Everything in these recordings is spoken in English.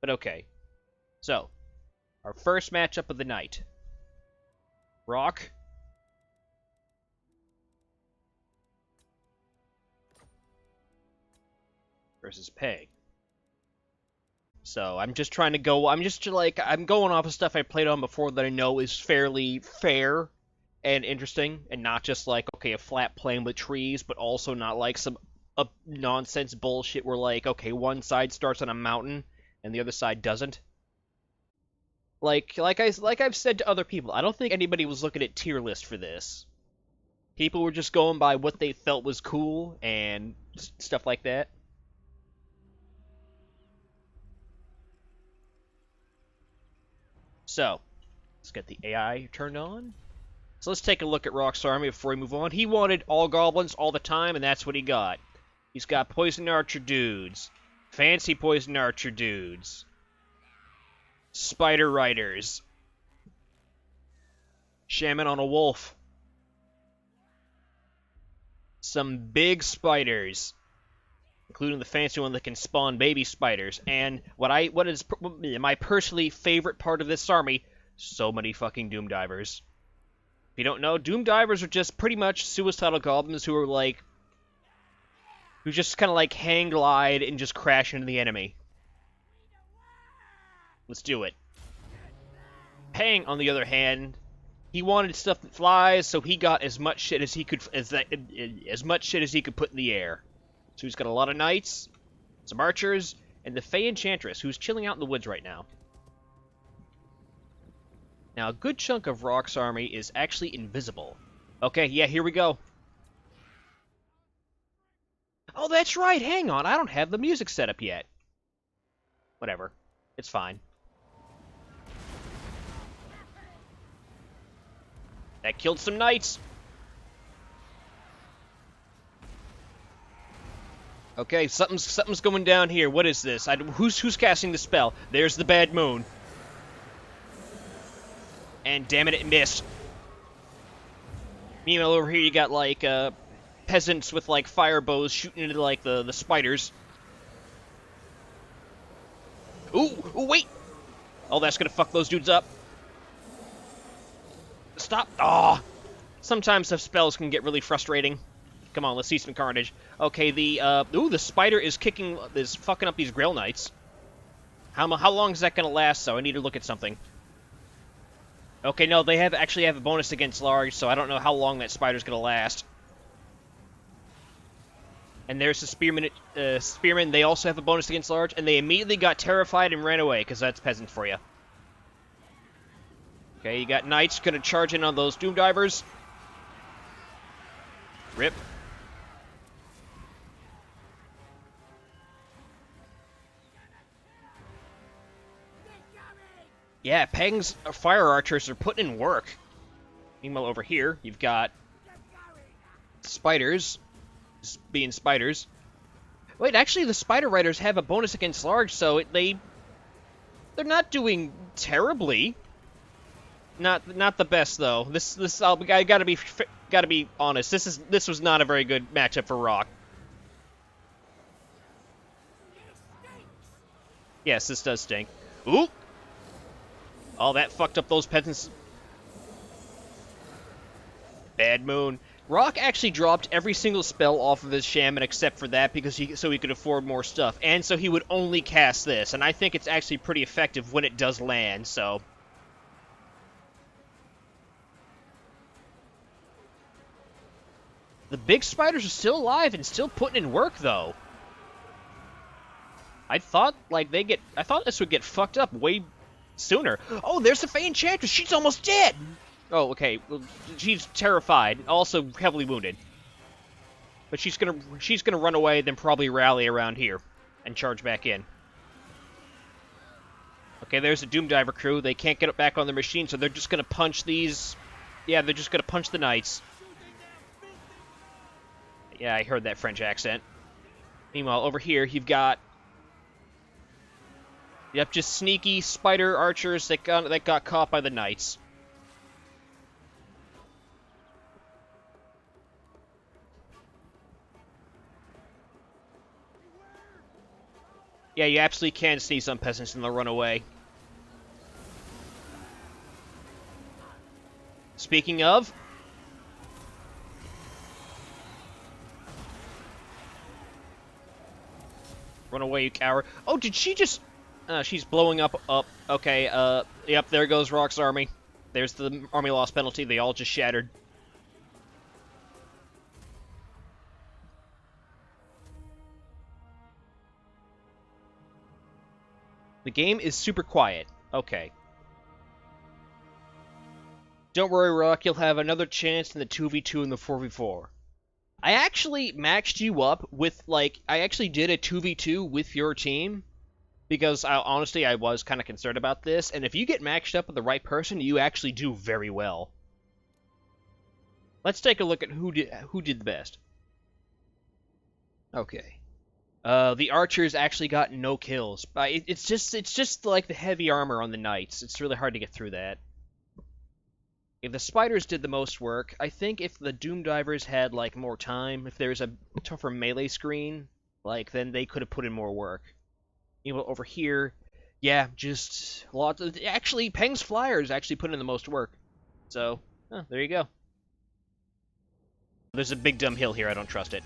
But okay. So, our first matchup of the night. Rock. Versus Peg. So, I'm just trying to go... I'm going off of stuff I played on before that I know is fairly fair and interesting, and not just like, okay, a flat plane with trees, but also not like some nonsense bullshit where like, okay, one side starts on a mountain and the other side doesn't. Like I've said to other people, I don't think anybody was looking at tier list for this. People were just going by what they felt was cool and stuff like that. So, let's get the AI turned on. So let's take a look at Rock's army before we move on. He wanted all goblins all the time, and that's what he got. He's got poison archer dudes, fancy poison archer dudes, spider riders, shaman on a wolf, some big spiders, including the fancy one that can spawn baby spiders, and what is my personally favorite part of this army, so many fucking Doom Divers. If you don't know, Doom Divers are just pretty much suicidal goblins who are like, who just kind of like hang glide and just crash into the enemy. Let's do it. Pang, on the other hand, he wanted stuff that flies, so he got as much shit as he could as much shit as he could put in the air. So he's got a lot of knights, some archers, and the Fey Enchantress, who's chilling out in the woods right now. Now, a good chunk of Rock's army is actually invisible. Okay, yeah, here we go. Oh, that's right, hang on, I don't have the music set up yet. Whatever, it's fine. That killed some knights. Okay, something's going down here. What is this? Who's casting the spell? There's the bad moon. And damn it, it missed. Meanwhile, over here you got like peasants with like fire bows shooting into like the spiders. Ooh, wait! Oh, that's gonna fuck those dudes up. Stop! Ah! Sometimes the spells can get really frustrating. Come on, let's see some carnage. Okay, the spider is fucking up these Grail Knights. How long is that gonna last? So I need to look at something. Okay, no, they actually have a bonus against large, so I don't know how long that spider's gonna last. And there's the spearmen. They also have a bonus against large, and they immediately got terrified and ran away, because that's peasants for you. Okay, you got knights gonna charge in on those Doom Divers. Rip. Yeah, Peng's fire archers are putting in work. Meanwhile, over here, you've got spiders, being spiders. Wait, actually, the spider riders have a bonus against large, so they're not doing terribly. Not the best though. I gotta be honest. This was not a very good matchup for Rock. Yes, this does stink. Ooh. Oh, that fucked up those peasants. Bad moon. Rock actually dropped every single spell off of his shaman except for that because so he could afford more stuff, and so he would only cast this. And I think it's actually pretty effective when it does land. So. The big spiders are still alive and still putting in work, though. I thought this would get fucked up way sooner. Oh, there's the Fey Enchantress. She's almost dead. Oh, okay. Well, she's terrified, also heavily wounded. But she's gonna run away, then probably rally around here and charge back in. Okay, there's the Doom Diver crew. They can't get it back on their machine, so they're just gonna punch these. Yeah, they're just gonna punch the knights. Yeah, I heard that French accent. Meanwhile, over here, you've got... Yep, just sneaky spider archers that got caught by the knights. Yeah, you absolutely can see some peasants and they'll run away. Speaking of... Run away, you coward. Oh, did she just... she's blowing up. Okay, yep, there goes Rock's army. There's the army loss penalty. They all just shattered. The game is super quiet. Okay. Don't worry, Rock. You'll have another chance in the 2v2 and the 4v4. I actually maxed you up with, like... I actually did a 2v2 with your team. Because, honestly, I was kind of concerned about this. And if you get maxed up with the right person, you actually do very well. Let's take a look at who did the best. Okay. The archers actually got no kills. It's just like the heavy armor on the knights. It's really hard to get through that. If the spiders did the most work, I think if the doom divers had like more time, if there's a tougher melee screen, like then they could have put in more work. You know, over here, yeah, just lots of... Actually, Peng's Flyers actually put in the most work. So, there you go. There's a big dumb hill here, I don't trust it.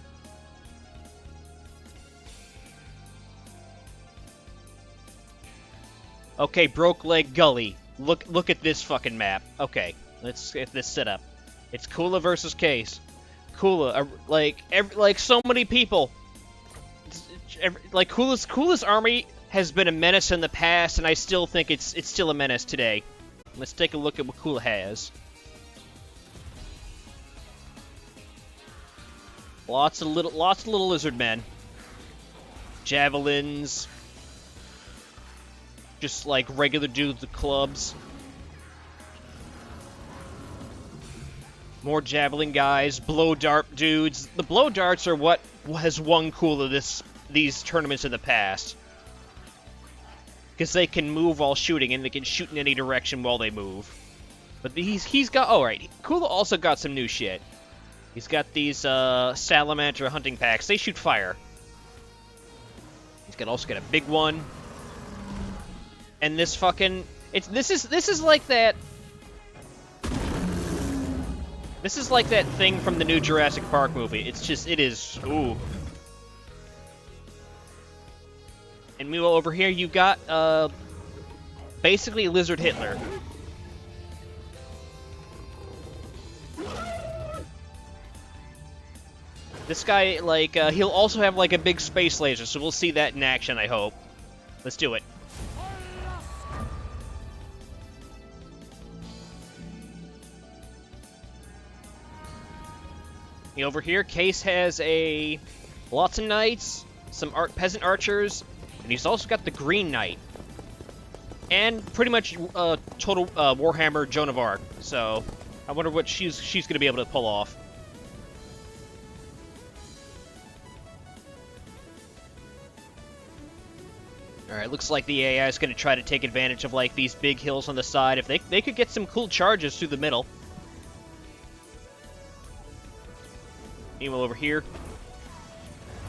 Okay, Broke Leg Gully. Look at this fucking map. Okay, let's get this set up. It's Kula versus Case. Kula, like so many people. Like Kula's army has been a menace in the past, and I still think it's still a menace today. Let's take a look at what Kula has. Lots of little lizard men. Javelins. Just like regular dudes with clubs. More javelin guys, blow dart dudes. The blow darts are what has won Kula these tournaments in the past. Because they can move while shooting, and they can shoot in any direction while they move. But he's got... Oh, right. Kula also got some new shit. He's got these salamander hunting packs. They shoot fire. He's also got a big one. And this fucking... This is like that... This is like that thing from the new Jurassic Park movie. It's just... It is... Ooh. And meanwhile, over here, you've got, basically Lizard Hitler. This guy, like, he'll also have, like, a big space laser, so we'll see that in action, I hope. Let's do it. Over here, Case has lots of knights, some peasant archers, and he's also got the Green Knight. And pretty much total Warhammer Joan of Arc. So, I wonder what she's going to be able to pull off. Alright, looks like the AI is going to try to take advantage of, like, these big hills on the side. If they could get some cool charges through the middle. Meanwhile, over here.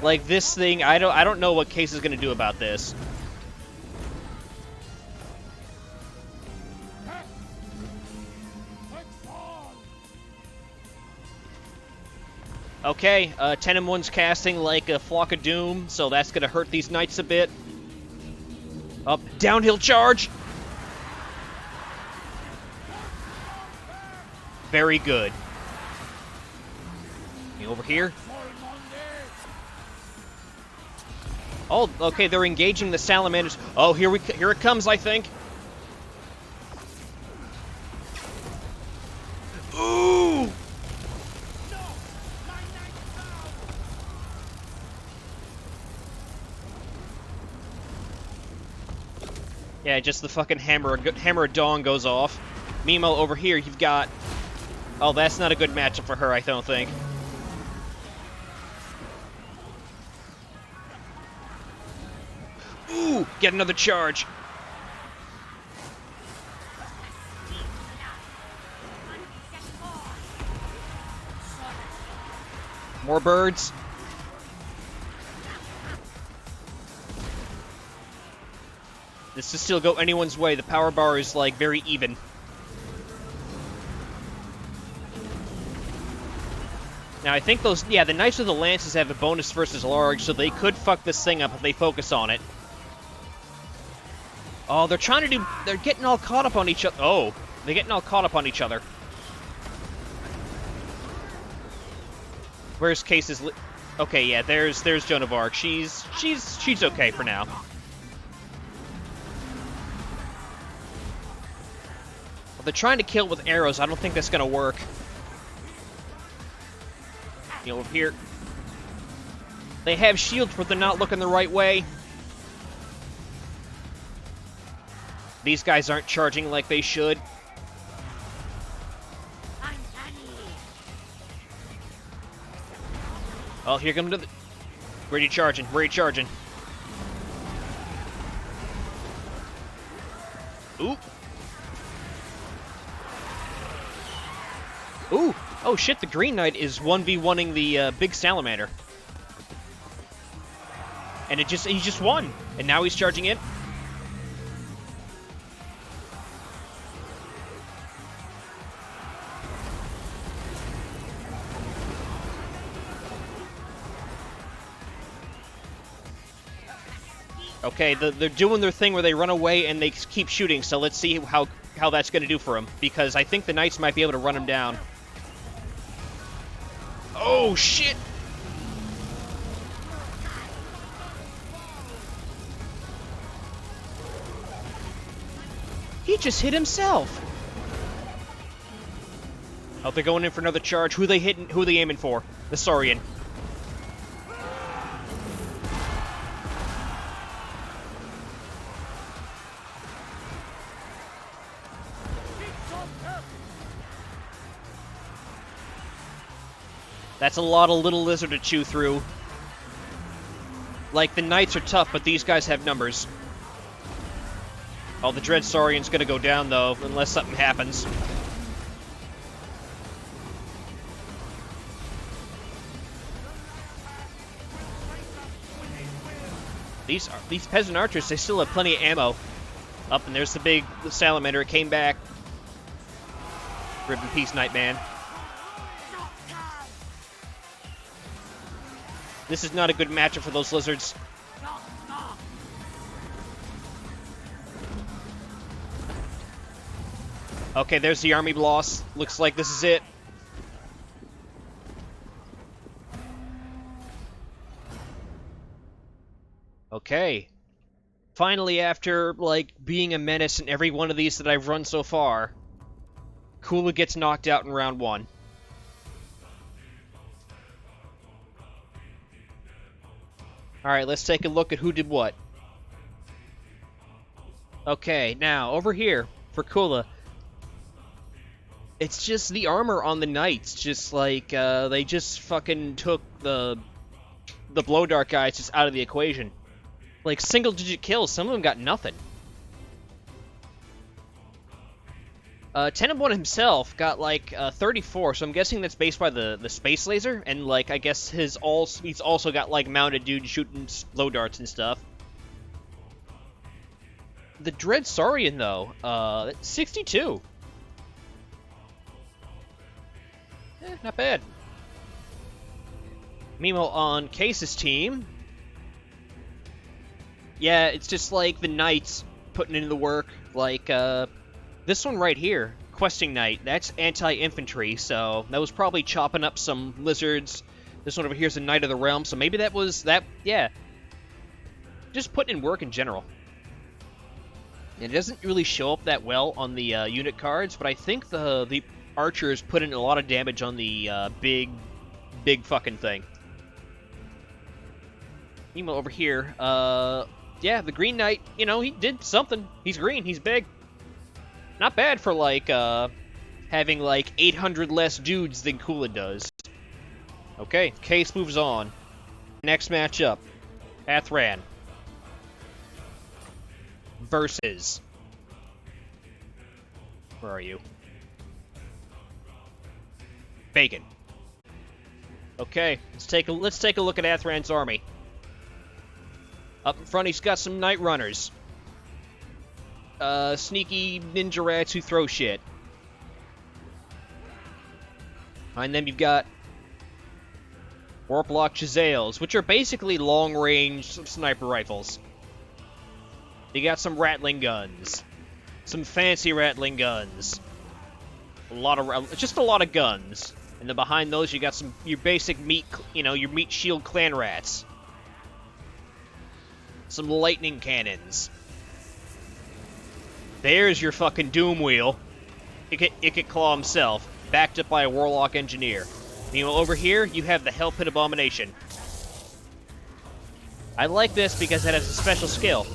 Like, this thing, I don't know what Case is going to do about this. Okay, 10-1's casting like a Flock of Doom, so that's going to hurt these knights a bit. Up, downhill charge! Very good. Over here. Oh, okay, they're engaging the salamanders. Oh, here it comes, I think. Ooh! Yeah, just the fucking hammer of dawn goes off. Meanwhile, over here, you've got... Oh, that's not a good matchup for her, I don't think. Ooh, get another charge. More birds. This is still go anyone's way. The power bar is, like, very even. Now, I think those... Yeah, the Knights with the Lances have a bonus versus large, so they could fuck this thing up if they focus on it. Oh, they're trying to do... They're getting all caught up on each other. Oh, they're getting all caught up on each other. Where's Case's... Okay, yeah, there's Joan of Arc. She's okay for now. Well, they're trying to kill with arrows. I don't think that's gonna work. You know, over here. They have shields, but they're not looking the right way. These guys aren't charging like they should. Oh, here comes the... Where are you charging? Where are you charging? Ooh. Ooh. Oh, shit, the Green Knight is 1v1ing the big Salamander. And he just won. And now he's charging it. Okay, they're doing their thing where they run away and they keep shooting, so let's see how that's going to do for him. Because I think the Knights might be able to run him down. Oh, shit! He just hit himself! Oh, they're going in for another charge. Who they hitting? Who are they aiming for? The Saurian. That's a lot of little lizard to chew through. Like, the Knights are tough, but these guys have numbers. Oh, the Dread Saurian's gonna go down, though, unless something happens. These peasant archers, they still have plenty of ammo. Up, and there's the big salamander. It came back. Rip in peace, Nightman. This is not a good matchup for those lizards. Okay, there's the army loss. Looks like this is it. Okay. Finally, after, like, being a menace in every one of these that I've run so far, Kula gets knocked out in round 1. Alright, let's take a look at who did what. Okay, now, over here, for Kula, it's just the armor on the Knights, just like, they just fucking took the Blow Dart guys just out of the equation. Like, single-digit kills, some of them got nothing. Tenenbaum himself got, like, 34, so I'm guessing that's based by the space laser, and, like, I guess he's also got, like, mounted dudes shooting blow darts and stuff. The Dread Saurian, though, 62. Not bad. Meanwhile, on Case's team, yeah, it's just, like, the Knights putting in the work, like, this one right here, Questing Knight, that's anti-infantry, so that was probably chopping up some lizards. This one over here is a Knight of the Realm, so maybe that was that, yeah. Just putting in work in general. And it doesn't really show up that well on the unit cards, but I think the archers put in a lot of damage on the big fucking thing. Meanwhile, over here, yeah, the Green Knight, you know, he did something. He's green, he's big. Not bad for, like, having, like, 800 less dudes than Kula does. Okay, Case moves on. Next matchup, Athran versus... Where are you? Bacon. Okay, let's take a look at Athran's army. Up in front, he's got some Night Runners. sneaky ninja rats who throw shit. Behind them, you've got Warplock Chazales, which are basically long-range sniper rifles. You got some rattling guns. Some fancy rattling guns. Just a lot of guns. And then behind those, you got some your basic meat, your meat shield clan rats. Some lightning cannons. There's your fucking doom wheel. Ikit Claw himself, backed up by a warlock engineer. Meanwhile, over here, you have the Hell Pit Abomination. I like this because it has a special skill.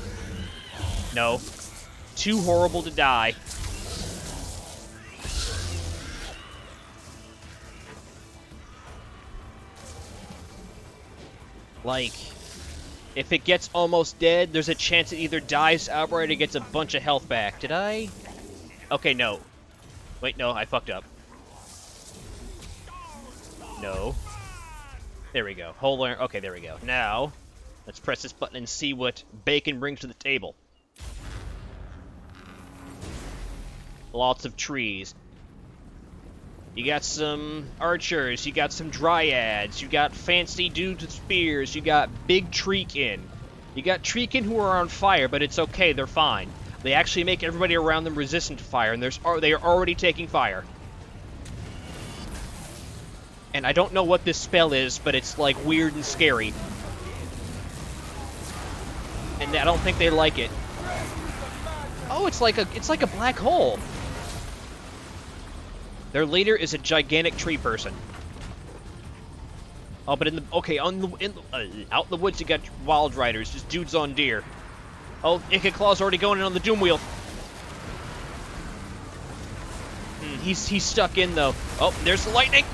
No. Too horrible to die. Like, if it gets almost dead, there's a chance it either dies outright or gets a bunch of health back. Did I? Okay, no. Wait, no, I fucked up. No. There we go. Hold on. Okay, there we go. Now, let's press this button and see what Bacon brings to the table. Lots of trees. You got some archers, you got some dryads, you got fancy dudes with spears, you got big treekin. You got treekin who are on fire, but it's okay, they're fine. They actually make everybody around them resistant to fire, and they are already taking fire. And I don't know what this spell is, but it's like weird and scary. And I don't think they like it. Oh, it's like a black hole. Their leader is a gigantic tree person. Oh, but out in the woods you got wild riders, just dudes on deer. Oh, Ikit Claw's already going in on the doom wheel. He's stuck in though. Oh, there's the lightning.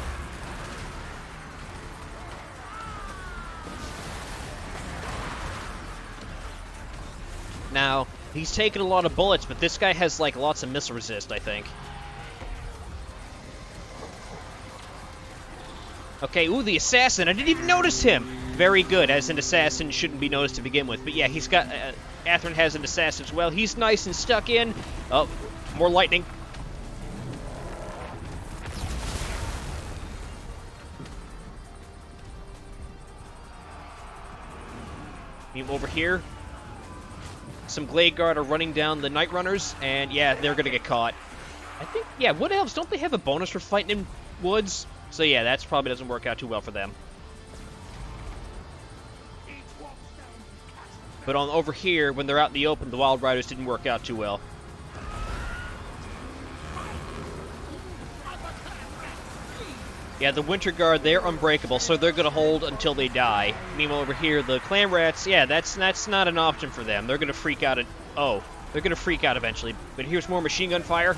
Now, he's taking a lot of bullets, but this guy has like lots of missile resist, I think. Okay, ooh, the assassin. I didn't even notice him. Very good, as an assassin shouldn't be noticed to begin with. But yeah, he's got... Atherin has an assassin as well. He's nice and stuck in. Oh, more lightning. Over here. Some Glade Guard are running down the Night Runners, and yeah, they're gonna get caught. I think, yeah, Wood Elves, don't they have a bonus for fighting in woods? So yeah, that's probably doesn't work out too well for them. But over here, when they're out in the open, the Wild Riders didn't work out too well. Yeah, the Winter Guard, they're unbreakable, so they're gonna hold until they die. Meanwhile, over here, the Clan Rats, yeah, that's not an option for them. They're gonna freak out they're gonna freak out eventually. But here's more machine gun fire.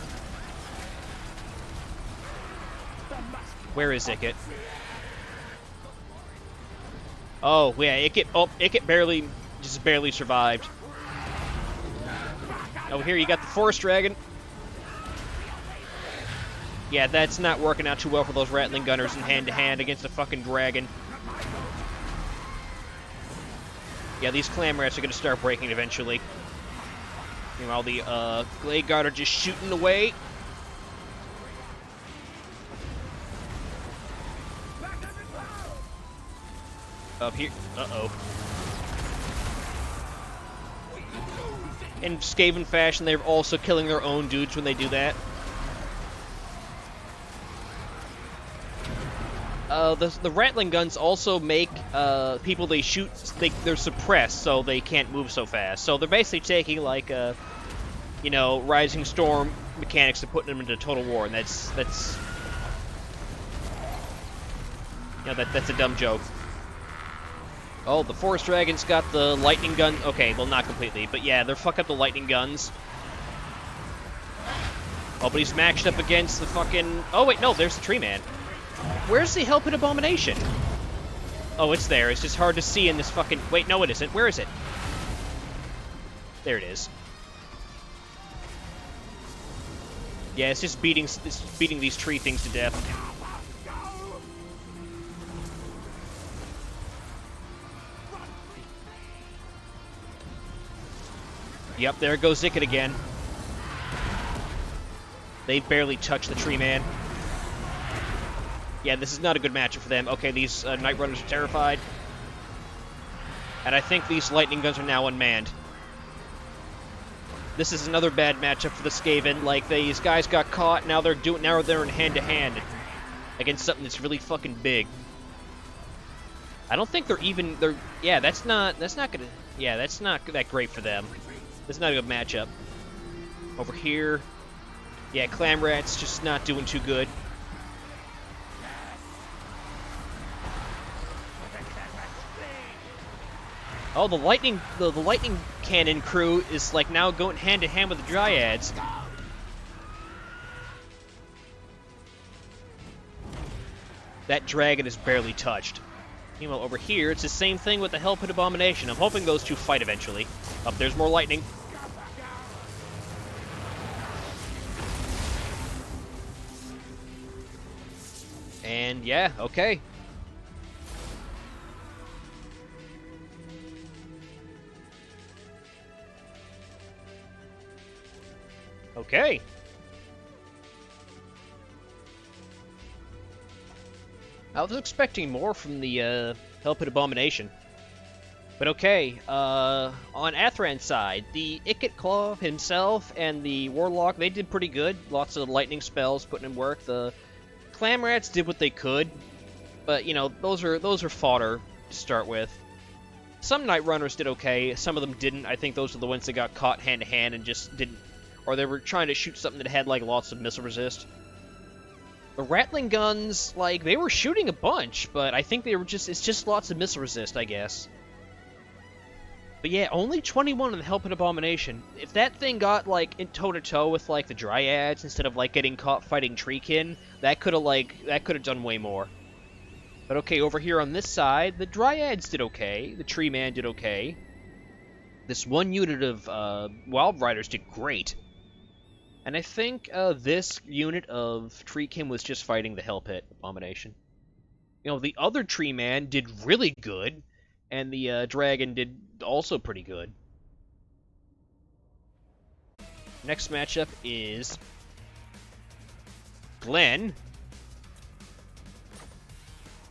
Where is Ikit? Oh, yeah, Ikit barely survived. Over here, you got the Forest Dragon. Yeah, that's not working out too well for those Rattling Gunners in hand-to-hand against a fucking dragon. Yeah, these Clam Rats are gonna start breaking eventually. Meanwhile, the Glade Guard are just shooting away. Up here. Uh-oh. In Skaven fashion, they're also killing their own dudes when they do that. The Rattling Guns also make people they shoot, they're suppressed, so they can't move so fast. So they're basically taking, like, Rising Storm mechanics and putting them into Total War, and that's a dumb joke. Oh, the Forest Dragon's got the lightning gun. Okay, well, not completely, but yeah, they're fucking up the lightning guns. Oh, but he's matched up against the fucking... Oh, wait, no, there's the Tree Man. Where's the Hell Pit Abomination? Oh, it's there. It's just hard to see in this fucking... Wait, no, it isn't. Where is it? There it is. Yeah, it's just beating these tree things to death. Yep, there goes Ikit again. They barely touch the tree man. Yeah, this is not a good matchup for them. Okay, these Night Runners are terrified. And I think these lightning guns are now unmanned. This is another bad matchup for the Skaven. Like, these guys got caught, now they're in hand-to-hand against something that's really fucking big. I don't think yeah, that's not that great for them. That's not a good matchup. Over here, yeah, Clam Rat's just not doing too good. Oh, the lightning cannon crew is like now going hand to hand with the Dryads. That dragon is barely touched. Meanwhile, over here, it's the same thing with the Hell Pit Abomination. I'm hoping those two fight eventually. Up there's more lightning. And yeah, okay. Okay. I was expecting more from the Hell Pit Abomination. But okay, on Athran's side, the Ikit Claw himself and the Warlock, they did pretty good. Lots of lightning spells putting in work. The Clam Rats did what they could, but you know, those are fodder to start with. Some Night Runners did okay, some of them didn't. I think those are the ones that got caught hand to hand and just didn't, or they were trying to shoot something that had like lots of missile resist. The Rattling guns, like, they were shooting a bunch, but I think it's just lots of missile resist, I guess. But yeah, only 21 in the Hell Pit Abomination. If that thing got, like, in toe-to-toe with, like, the Dryads, instead of, like, getting caught fighting Treekin, that could've done way more. But okay, over here on this side, the Dryads did okay, the Tree Man did okay. This one unit of, Wild Riders did great. And I think, this unit of Treekin was just fighting the Hell Pit Abomination. You know, the other Tree Man did really good, and the, Dragon did also pretty good. Next matchup is Glenn.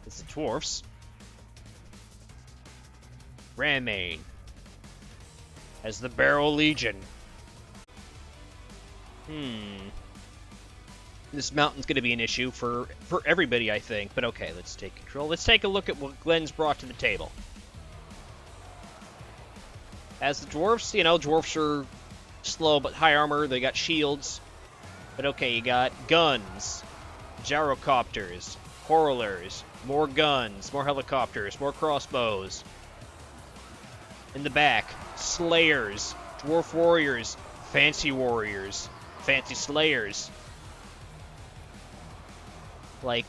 It's the Dwarfs. Ramane as the Barrow Legion. This mountain's going to be an issue for everybody, I think. But okay, let's take control. Let's take a look at what Glenn's brought to the table. As the Dwarfs, you know, Dwarfs are slow but high armor. They got shields. But okay, you got guns, gyrocopters, horrors, more guns, more helicopters, more crossbows. In the back, slayers, dwarf warriors, fancy warriors, fancy slayers. Like,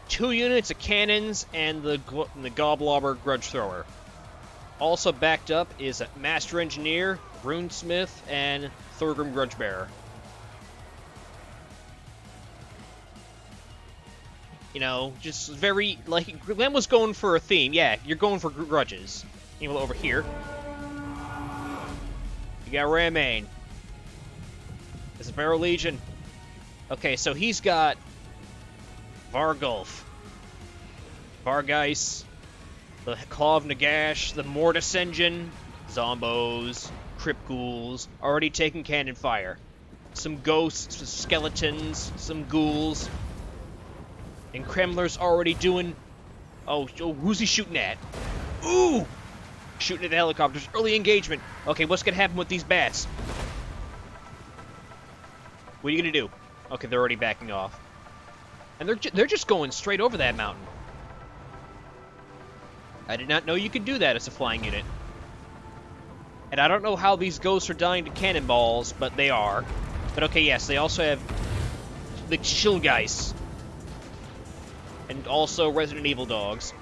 2 units of cannons and the Goblobber Grudge Thrower. Also backed up is a Master Engineer, Runesmith, and Thorgrim Grudgebearer. You know, just very, like, Glenn was going for a theme. Yeah, you're going for grudges. Meanwhile, over here, you got Ramane. This is Barrow Legion. Okay, so he's got Vargulf, Vargeis, the Claw of Nagash, the Mortis Engine, Zombos, Crypt Ghouls, already taking cannon fire. Some ghosts, some skeletons, some ghouls. And Kremler's already doing... Oh, who's he shooting at? Ooh! Shooting at the helicopters. Early engagement. Okay, what's gonna happen with these bats? What are you gonna do? Okay, they're already backing off. And they're just going straight over that mountain. I did not know you could do that as a flying unit. And I don't know how these ghosts are dying to cannonballs, but they are. But okay, yes, they also have the Shilgeis. And also Resident Evil dogs.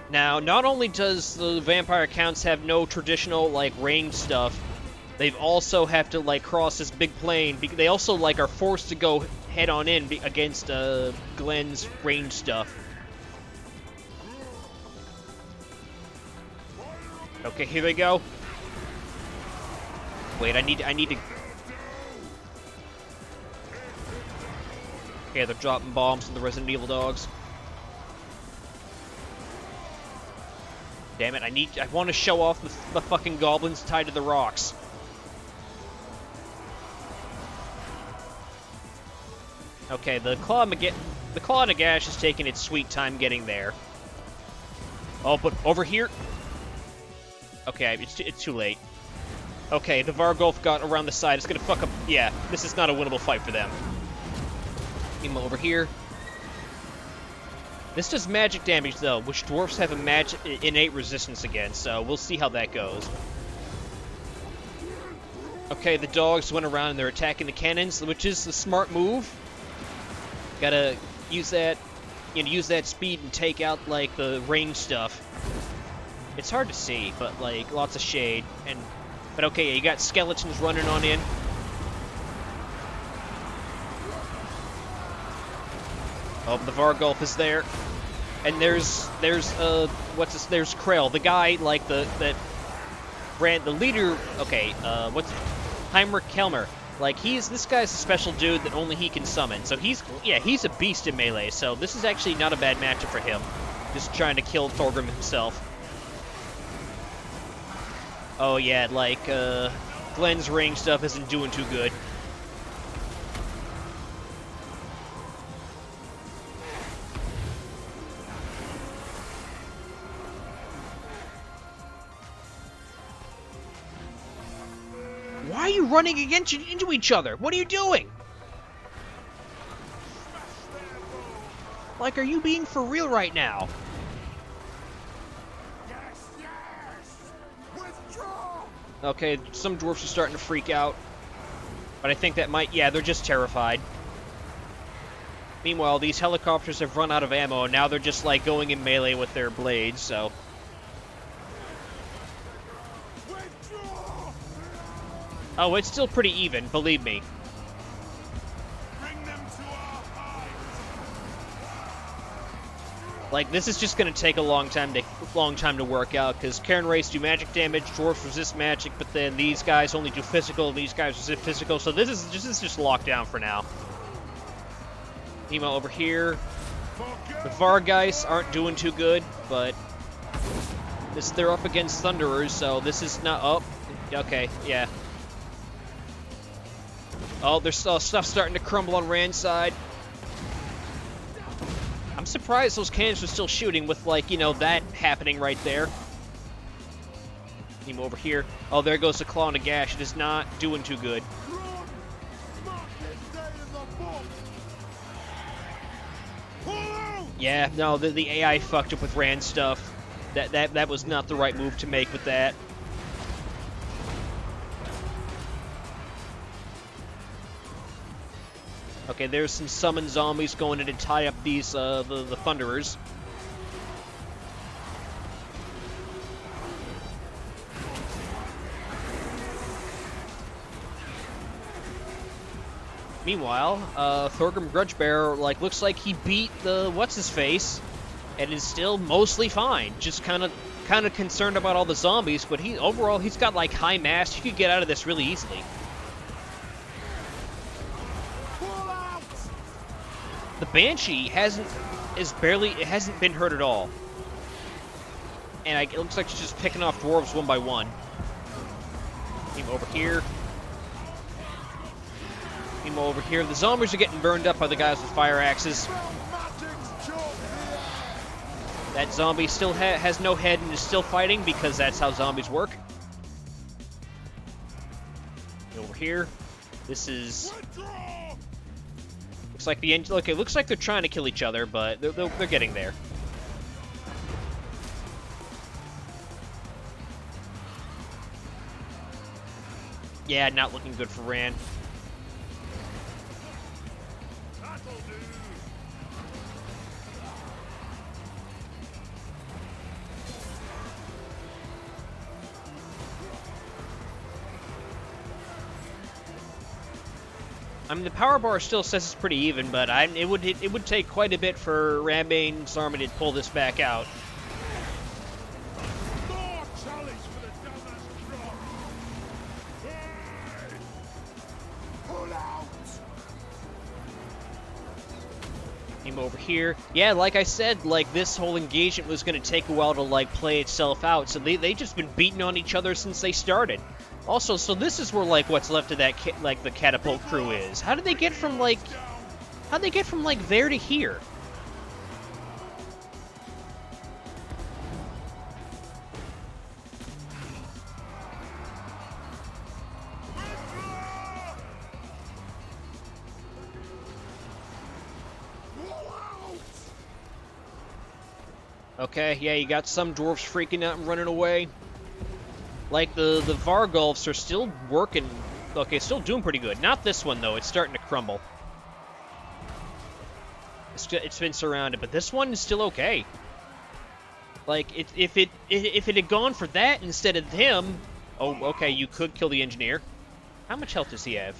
Now, not only does the Vampire Counts have no traditional, like, range stuff, they also have to, like, cross this big plain. They also, like, are forced to go head-on in against Glenn's range stuff. Okay, here they go. Wait, I need to... Okay, they're dropping bombs on the Resident Evil dogs. Damn it, I want to show off the fucking goblins tied to the rocks. Okay, the Claw Nagash is taking its sweet time getting there. Oh, but over here... Okay, it's too late. Okay, the Vargulf got around the side. It's gonna fuck up... Yeah, this is not a winnable fight for them. Emo over here. This does magic damage, though, which dwarfs have a innate resistance against, so we'll see how that goes. Okay, the dogs went around and they're attacking the cannons, which is the smart move. Gotta use that, use that speed and take out, like, the range stuff. It's hard to see, but, like, lots of shade. But okay, yeah, you got skeletons running on in. Oh, the Vargulf is there. And there's Krell, the guy, like, the leader, okay, Heimer Kelmer. Like, this guy's a special dude that only he can summon. So he's a beast in melee, so this is actually not a bad matchup for him. Just trying to kill Thorgrim himself. Oh yeah, like, Glenn's range stuff isn't doing too good. Why are you running into each other? What are you doing? Like, are you being for real right now? Okay, some dwarfs are starting to freak out. But I think that might... Yeah, they're just terrified. Meanwhile, these helicopters have run out of ammo, and now they're just, like, going in melee with their blades, so... Oh, it's still pretty even, believe me. Like, this is just gonna take a long time to work out, because Karen Race do magic damage, dwarves resist magic, but then these guys only do physical, these guys resist physical, so this is just locked down for now. Emo over here. The Vargeist aren't doing too good, but they're up against Thunderers, so this is not up. Okay, yeah. Oh, there's stuff starting to crumble on Rand's side. I'm surprised those cannons are still shooting with, like, that happening right there. Team over here. Oh, there goes the Claw and a Gash. It is not doing too good. Yeah, no, the AI fucked up with Rand stuff. That was not the right move to make with that. Okay, there's some summoned zombies going in to tie up these, the Thunderers. Meanwhile, Thorgrim Grudgebearer, like, looks like he beat the what's-his-face, and is still mostly fine. Just kind of concerned about all the zombies, but overall, he's got, like, high mass. He could get out of this really easily. The Banshee hasn't been hurt at all. And it looks like she's just picking off dwarves one by one. Team over here. Team over here. The zombies are getting burned up by the guys with fire axes. That zombie still has no head and is still fighting because that's how zombies work. Over here. This is... Looks like the engine. Okay, looks like they're trying to kill each other, but they're getting there. Yeah, not looking good for Rand. I mean, the power bar still says it's pretty even, but it would take quite a bit for Rambane's army to pull this back out. came over here. Yeah, like I said, like, this whole engagement was going to take a while to, like, play itself out, so they just been beating on each other since they started. Also, so this is where, like, what's left of that, like, the catapult crew is. How did they get from, like, there to here? Okay, yeah, you got some dwarves freaking out and running away. Like, the Vargulfs are still working. Okay, still doing pretty good. Not this one, though. It's starting to crumble. It's been surrounded, but this one is still okay. Like, if it had gone for that instead of him... Oh, okay, you could kill the engineer. How much health does he have?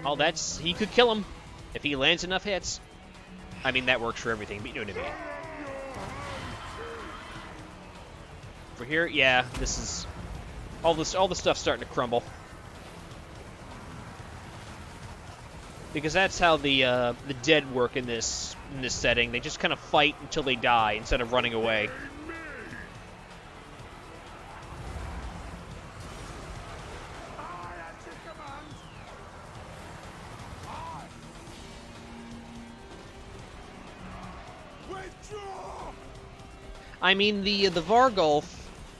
Oh, that's... He could kill him if he lands enough hits. I mean, that works for everything, but you know what I mean. For here, yeah, this is... All the stuff's starting to crumble. Because that's how the dead work in this setting. They just kind of fight until they die instead of running away. I mean, the Vargulf,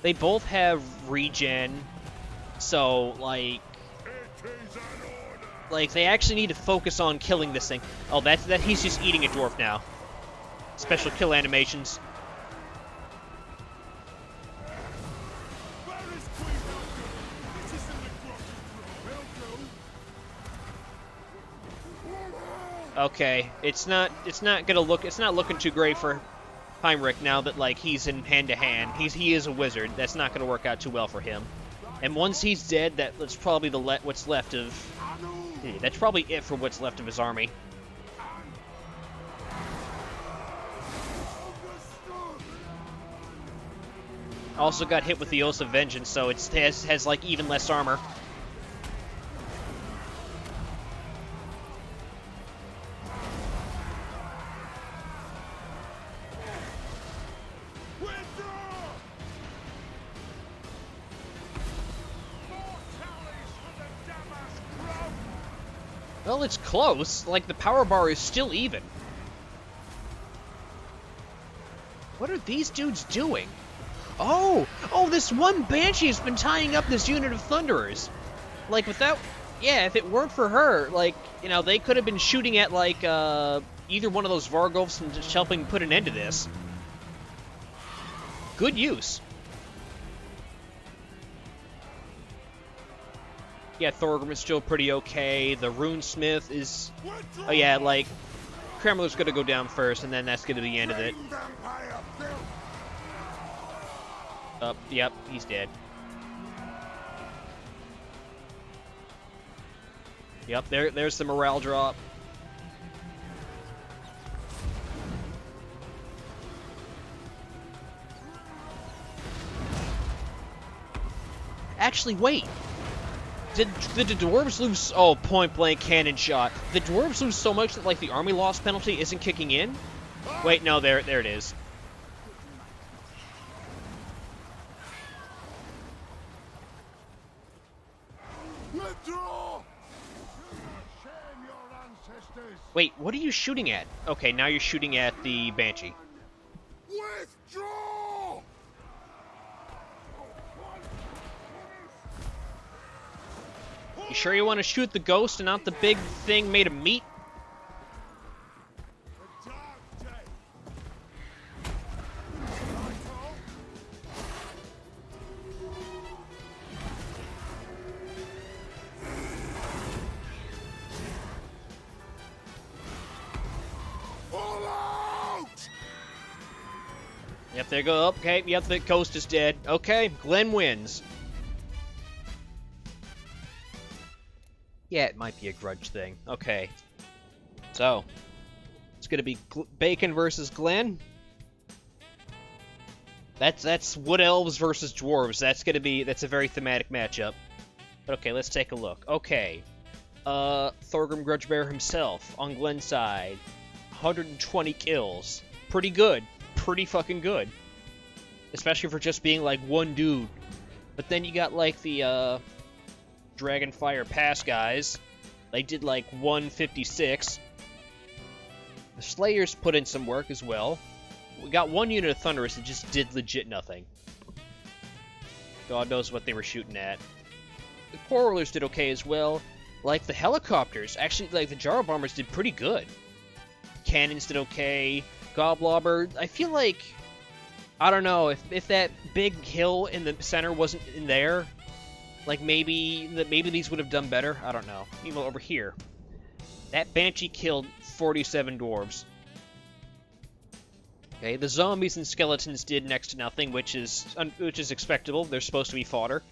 they both have regen, so, like, they actually need to focus on killing this thing. Oh, that he's just eating a dwarf now. Special kill animations. Okay, it's not looking too great for Heinrich now that, like, he's in hand-to-hand. He is a wizard. That's not gonna work out too well for him. And once he's dead, that's probably what's left of... That's probably it for what's left of his army. Also got hit with the Oath of Vengeance, so it has like even less armor. Well, it's close. Like, the power bar is still even. What are these dudes doing? Oh, this one Banshee has been tying up this unit of Thunderers. Like, without... Yeah, if it weren't for her, like, you know, they could have been shooting at, like, either one of those Vargulfs and just helping put an end to this. Good use. Yeah, Thorgrim is still pretty okay. The Runesmith is... Oh, yeah, like... Kremler's gonna go down first, and then that's gonna be the end of it. Yep, he's dead. Yep, there's the morale drop. Actually, wait. Did the dwarves lose... Oh, point-blank cannon shot. The dwarves lose so much that, like, the army loss penalty isn't kicking in? Wait, no, there it is. Wait, what are you shooting at? Okay, now you're shooting at the Banshee. Withdraw! You sure you want to shoot the ghost and not the big thing made of meat? Yep, there you go. Okay, yep, the ghost is dead. Okay, Glenn wins. Yeah, it might be a grudge thing. Okay. So, it's gonna be Bacon versus Glenn. That's Wood Elves versus Dwarves. That's a very thematic matchup. But okay, let's take a look. Okay. Thorgrim Grudgebearer himself on Glenn's side. 120 kills. Pretty good. Pretty fucking good. Especially for just being like one dude. But then you got like the Dragonfire Pass guys. They did like 156. The Slayers put in some work as well. We got one unit of Thunderous that just did legit nothing. God knows what they were shooting at. The Quarrelers did okay as well. Like the helicopters, actually, like the Jarl Bombers did pretty good. Cannons did okay. Goblobber, I feel like, I don't know, if that big hill in the center wasn't in there, like maybe these would have done better. I don't know. Even over here, that Banshee killed 47 dwarves. Okay, the zombies and skeletons did next to nothing, which is expectable. They're supposed to be fodder.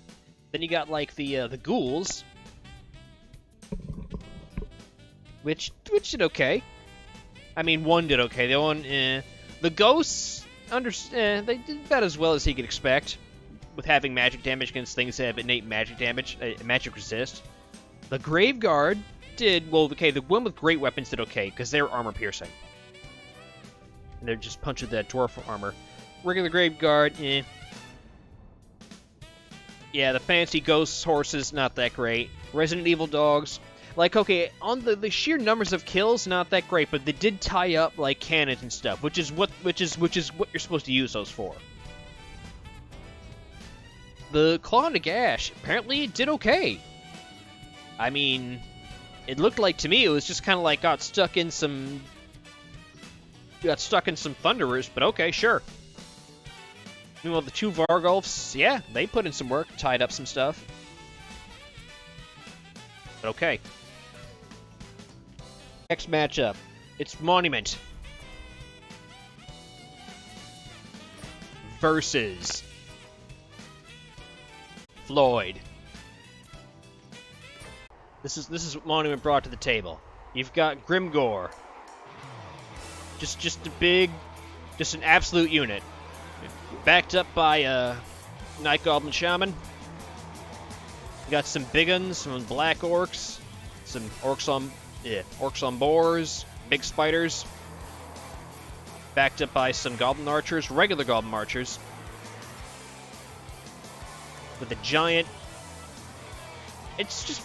Then you got like the ghouls, which did okay. I mean, one did okay. The one, the ghosts, they did about as well as he could expect, with having magic damage against things that have innate magic damage, magic resist. The Graveguard did well. Okay, the one with great weapons did okay because they're armor piercing, and they're just punching that dwarf armor. Regular Graveguard, eh. Yeah, the fancy ghost horses, not that great. Resident Evil dogs, like, okay, on the sheer numbers of kills, not that great, but they did tie up like cannons and stuff, which is what you're supposed to use those for. The Claw and Gash apparently did okay. I mean, it looked like to me it was just kind of like got stuck in some Thunderers, but okay, sure. Meanwhile, the two Vargulfs, yeah, they put in some work, tied up some stuff. But okay. Next matchup, it's Monument versus Floyd. This is what Monument brought to the table. You've got Grimgore, just an absolute unit. Backed up by a Night Goblin Shaman. You got some big uns, some black orcs, some orcs on boars, big spiders. Backed up by some goblin archers, regular goblin archers. With a giant. It's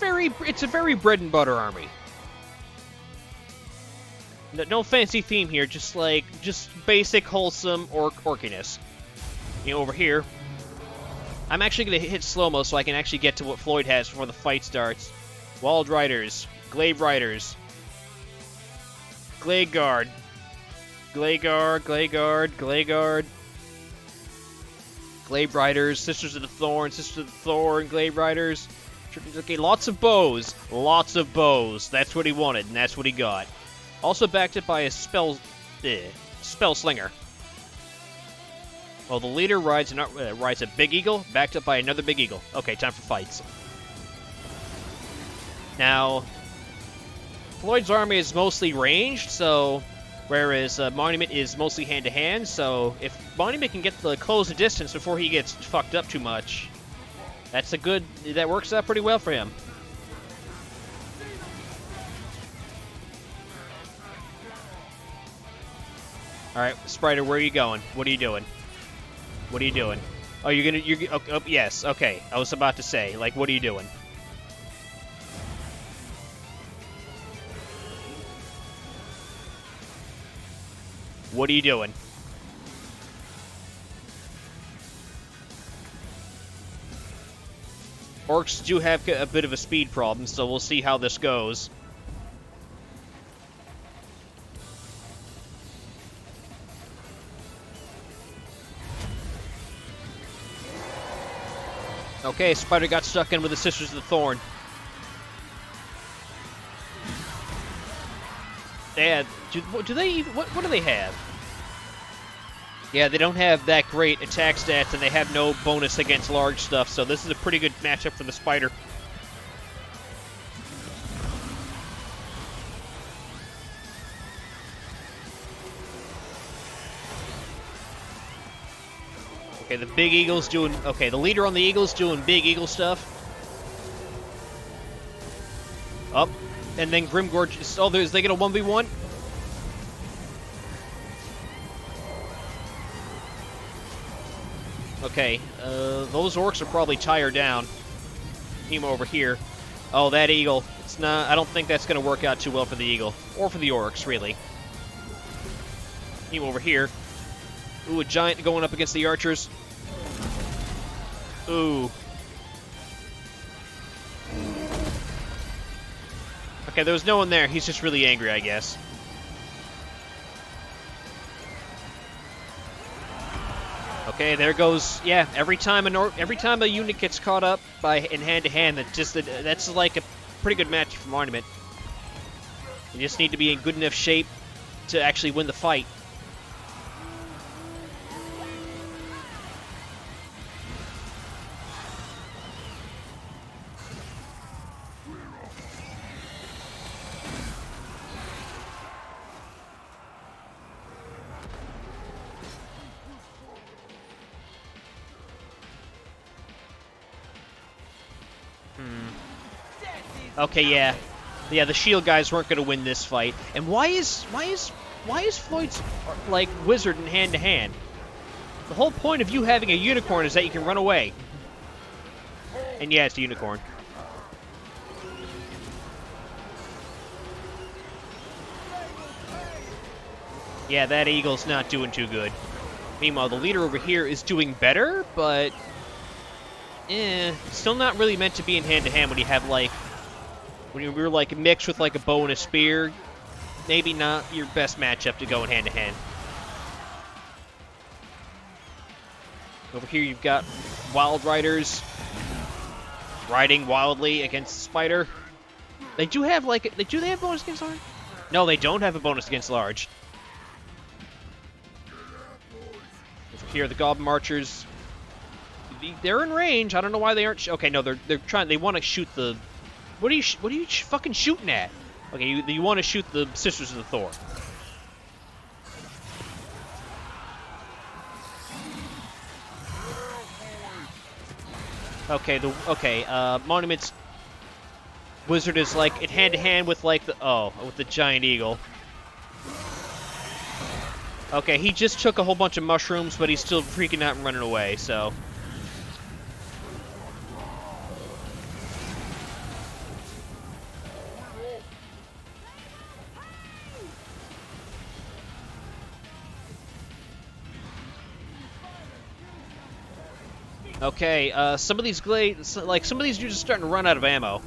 a very bread and butter army. No fancy theme here, just basic wholesome orkiness. You know, over here, I'm actually going to hit slow-mo so I can actually get to what Floyd has before the fight starts. Walled Riders, Glaive Riders, Gladeguard, Glaive Riders, Sisters of the Thorn, Glaive Riders. Okay, lots of bows. That's what he wanted, and that's what he got. Also backed up by a Spell Slinger. Well, the leader rides a Big Eagle, backed up by another Big Eagle. Okay, time for fights. Now, Floyd's army is mostly ranged, so whereas Monument is mostly hand-to-hand, so if Monument can close the distance before he gets fucked up too much, that works out pretty well for him. Alright, Spider, where are you going? What are you doing? Oh, yes, okay. I was about to say, like, what are you doing? What are you doing? Orcs do have a bit of a speed problem, so we'll see how this goes. Okay, Spider got stuck in with the Sisters of the Thorn. What do they have? Yeah, they don't have that great attack stats, and they have no bonus against large stuff, so this is a pretty good matchup for the Spider. Okay, the Big Eagle's doing... Okay, the leader on the Eagle's doing Big Eagle stuff. Up. And then Grimgore just... Oh, they get a 1v1? Okay, those orcs are probably tired down. Team over here. Oh, that eagle. It's not... I don't think that's going to work out too well for the eagle. Or for the orcs, really. Team over here. Ooh, a giant going up against the archers. Ooh. Okay, there was no one there. He's just really angry, I guess. Okay, there goes. Yeah, every time a unit gets caught up in hand-to-hand, that's like a pretty good match for Monument. You just need to be in good enough shape to actually win the fight. Okay, yeah. Yeah, the shield guys weren't going to win this fight. And why is Floyd's, like, wizard in hand-to-hand? The whole point of you having a unicorn is that you can run away. And yeah, it's a unicorn. Yeah, that eagle's not doing too good. Meanwhile, the leader over here is doing better, but... still not really meant to be in hand-to-hand when you have, like... When you're, like, mixed with, like, a bow and a spear, maybe not your best matchup to go in hand-to-hand. Over here you've got Wild Riders riding wildly against the Spider. They do have, like, do they have bonus against large? No, they don't have a bonus against large. Over here, the Goblin Archers. They're in range. I don't know why they aren't. Okay, no, they're trying. They want to shoot the. What are you fucking shooting at? Okay, you want to shoot the Sisters of the Thor. Okay, Monument's wizard is like in hand-to-hand with like with the giant eagle. Okay, he just took a whole bunch of mushrooms, but he's still freaking out and running away, so. Okay, some of these dudes are starting to run out of ammo.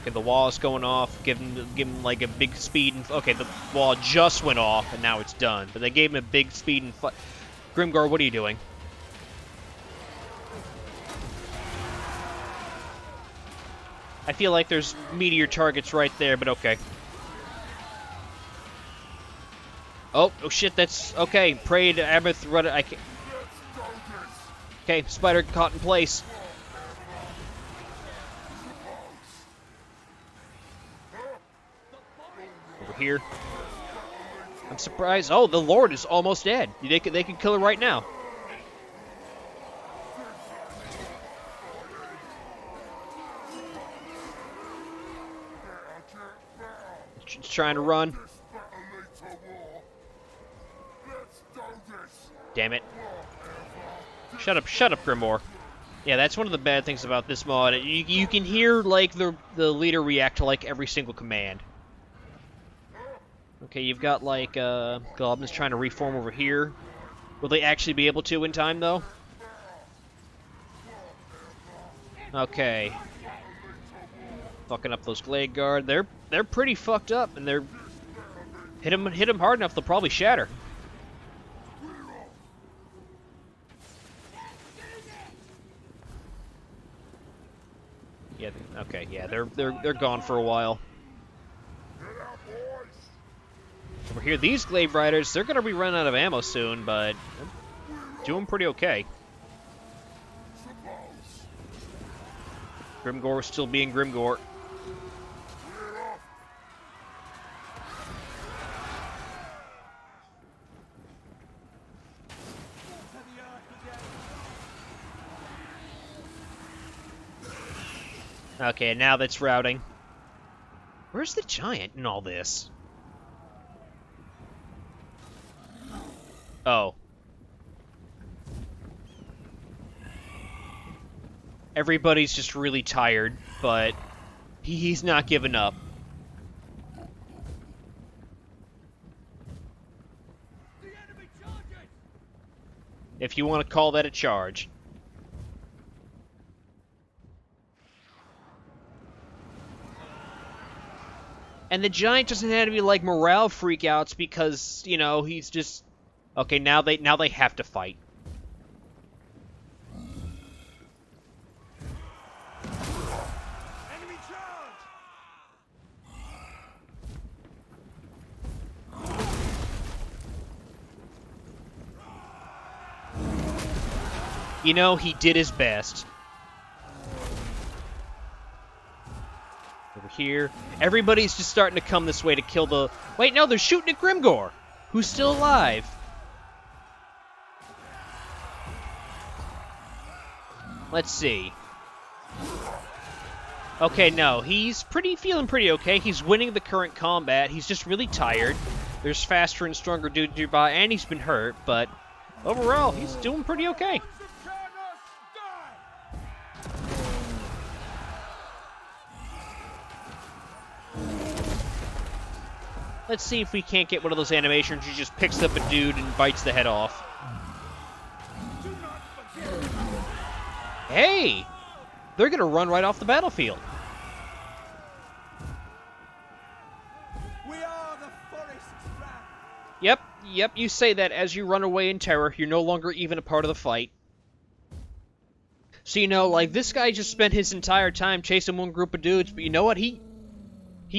Okay, the wall is going off, give him like a big speed and okay, the wall just went off and now it's done. But they gave him a big speed and Grimgore, what are you doing? I feel like there's meteor targets right there, but okay. Oh shit, that's... Okay, prayed Abath, run it, I can't... Okay, spider caught in place. Over here. I'm surprised... Oh, the Lord is almost dead. They can kill her right now. She's trying to run. Damn it. Shut up, Grimoire. Yeah, that's one of the bad things about this mod. You can hear, like, the leader react to, like, every single command. Okay, you've got, like, goblins trying to reform over here. Will they actually be able to in time, though? Okay. Fucking up those Glade Guard. They're pretty fucked up, and they're... Hit them hard enough, they'll probably shatter. Yeah, okay, yeah, they're gone for a while. Over here, these Glaive Riders, they're gonna be running out of ammo soon, but they're doing pretty okay. Grimgore still being Grimgore. Okay, now that's routing. Where's the giant in all this? Oh. Everybody's just really tired, but he's not giving up. If you want to call that a charge. And the giant doesn't have to be like morale freakouts because, you know, he's just okay, now they have to fight. Enemy charge! You know, he did his best. Over here. Everybody's just starting to come this way to kill the... Wait, no, they're shooting at Grimgor, who's still alive. Let's see. Okay, no, he's feeling pretty okay. He's winning the current combat. He's just really tired. There's faster and stronger dudes nearby, and he's been hurt, but overall, he's doing pretty okay. Let's see if we can't get one of those animations who just picks up a dude and bites the head off. Hey! They're gonna run right off the battlefield. We are the forest's wrath. Yep, you say that as you run away in terror. You're no longer even a part of the fight. So, you know, like, this guy just spent his entire time chasing one group of dudes, but you know what? He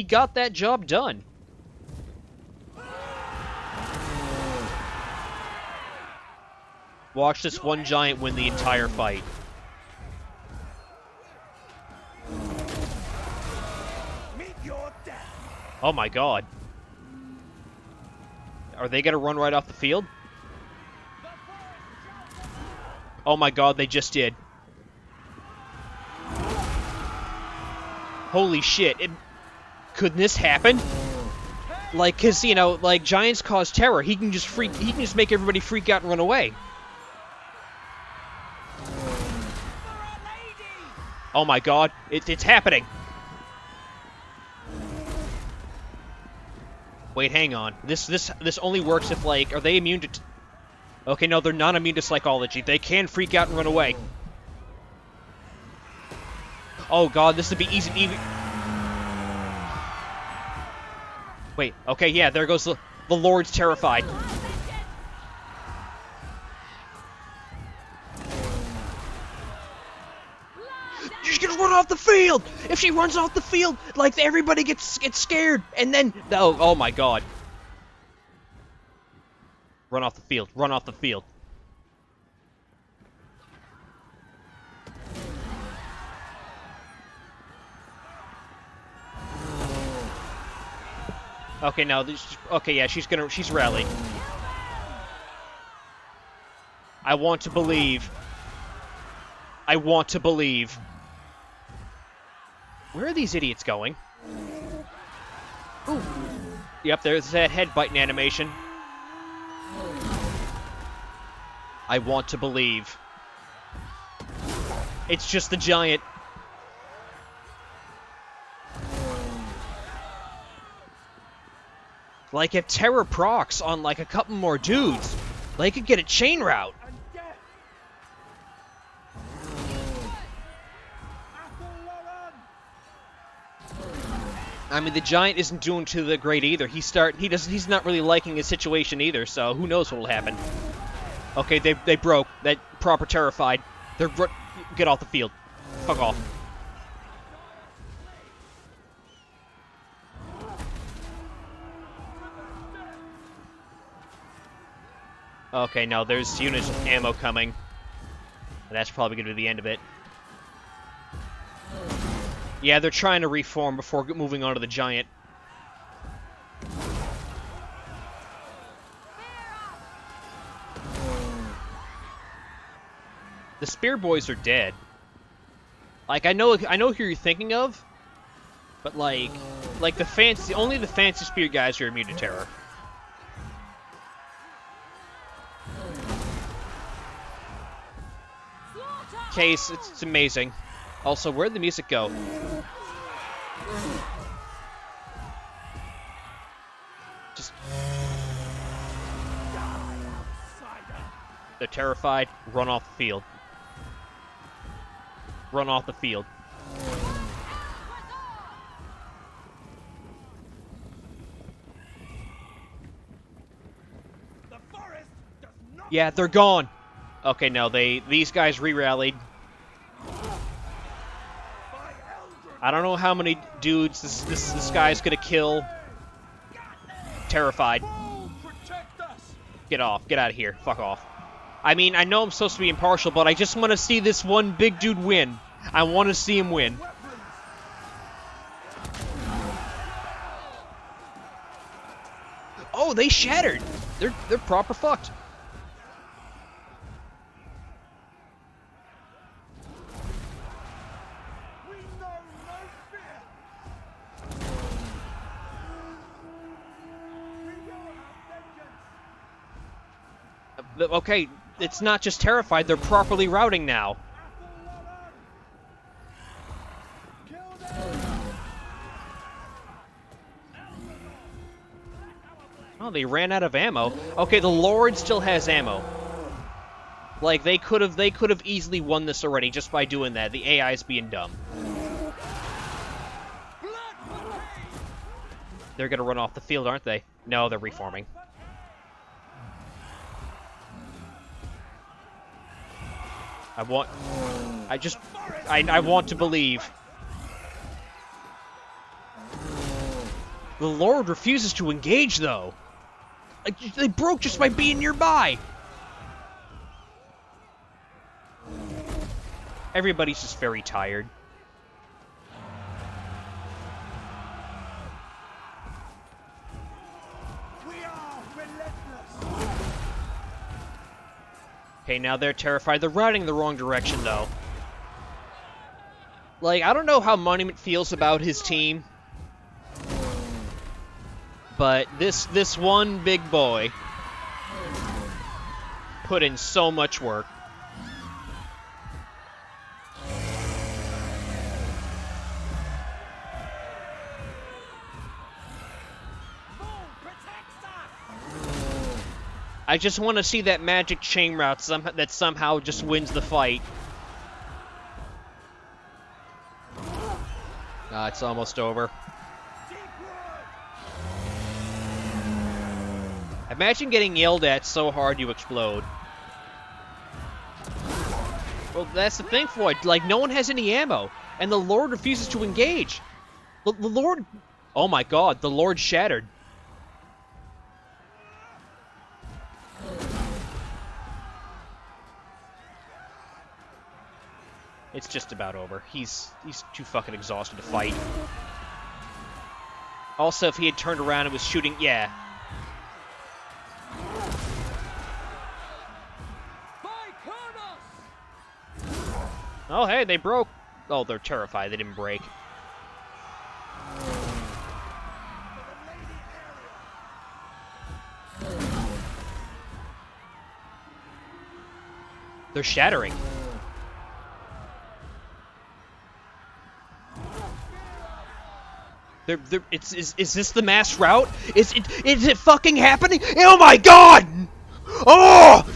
got that job done. Watch this one giant win the entire fight. Meet your death. Oh my god. Are they gonna run right off the field? Oh my god, they just did. Holy shit. Could this happen? Like, cause, you know, like, giants cause terror. He can just make everybody freak out and run away. Oh my god, it's happening. Wait, hang on. This only works if, like, are they immune to... Okay, no, they're not immune to psychology. They can freak out and run away. Oh god, this would be easy. Wait, okay, yeah, there goes the Lord's terrified. She's gonna run off the field! If she runs off the field, like, everybody gets scared, and then... Oh my god. Run off the field, run off the field. Okay, no, okay, yeah, she's rallying. I want to believe. I want to believe. Where are these idiots going? Ooh. Yep, there's that head biting animation. I want to believe. It's just the giant. Like, if Terror procs on, like, a couple more dudes, they could get a chain route. I mean, the giant isn't doing too the great either. He's not really liking his situation either, so who knows what'll happen. Okay, they broke. That proper terrified. Get off the field. Fuck off. Okay, no, there's units of ammo coming. That's probably going to be the end of it. Yeah, they're trying to reform before moving on to the giant. The spear boys are dead. Like, I know who you're thinking of, but like only the fancy spear guys are immune to terror. Case, it's amazing. Also, where'd the music go? Just... They're terrified. Run off the field. Run off the field. The forest does not. Yeah, they're gone. Okay, no, these guys re-rallied. I don't know how many dudes this guy's gonna kill. Terrified. Protect us. Get off. Get out of here. Fuck off. I mean, I know I'm supposed to be impartial, but I just want to see this one big dude win. I want to see him win. Oh, they shattered. They're proper fucked. We know no fear. We will have vengeance. Okay, it's not just terrified, they're properly routing now. Kill them. Oh, they ran out of ammo. Okay, the Lord still has ammo. Like, they could have easily won this already just by doing that. The AI is being dumb. They're gonna run off the field, aren't they? No, they're reforming. I want to believe. The Lord refuses to engage, though. Like, they broke just by being nearby. Everybody's just very tired. We are relentless. Okay, now they're terrified. They're routing in the wrong direction, though. Like, I don't know how Monument feels about his team, but this one big boy put in so much work. I just want to see that magic chain route that somehow just wins the fight. It's almost over. Imagine getting yelled at so hard you explode. Well, that's the thing, Floyd. Like, no one has any ammo, and the Lord refuses to engage. The Lord... Oh my god, the Lord shattered. It's just about over. He's too fucking exhausted to fight. Also, if he had turned around and was shooting... Yeah. Oh, hey, they broke. Oh, they're terrified. They didn't break. They're shattering. Is this the mass route? Is it fucking happening? Oh my god! Oh!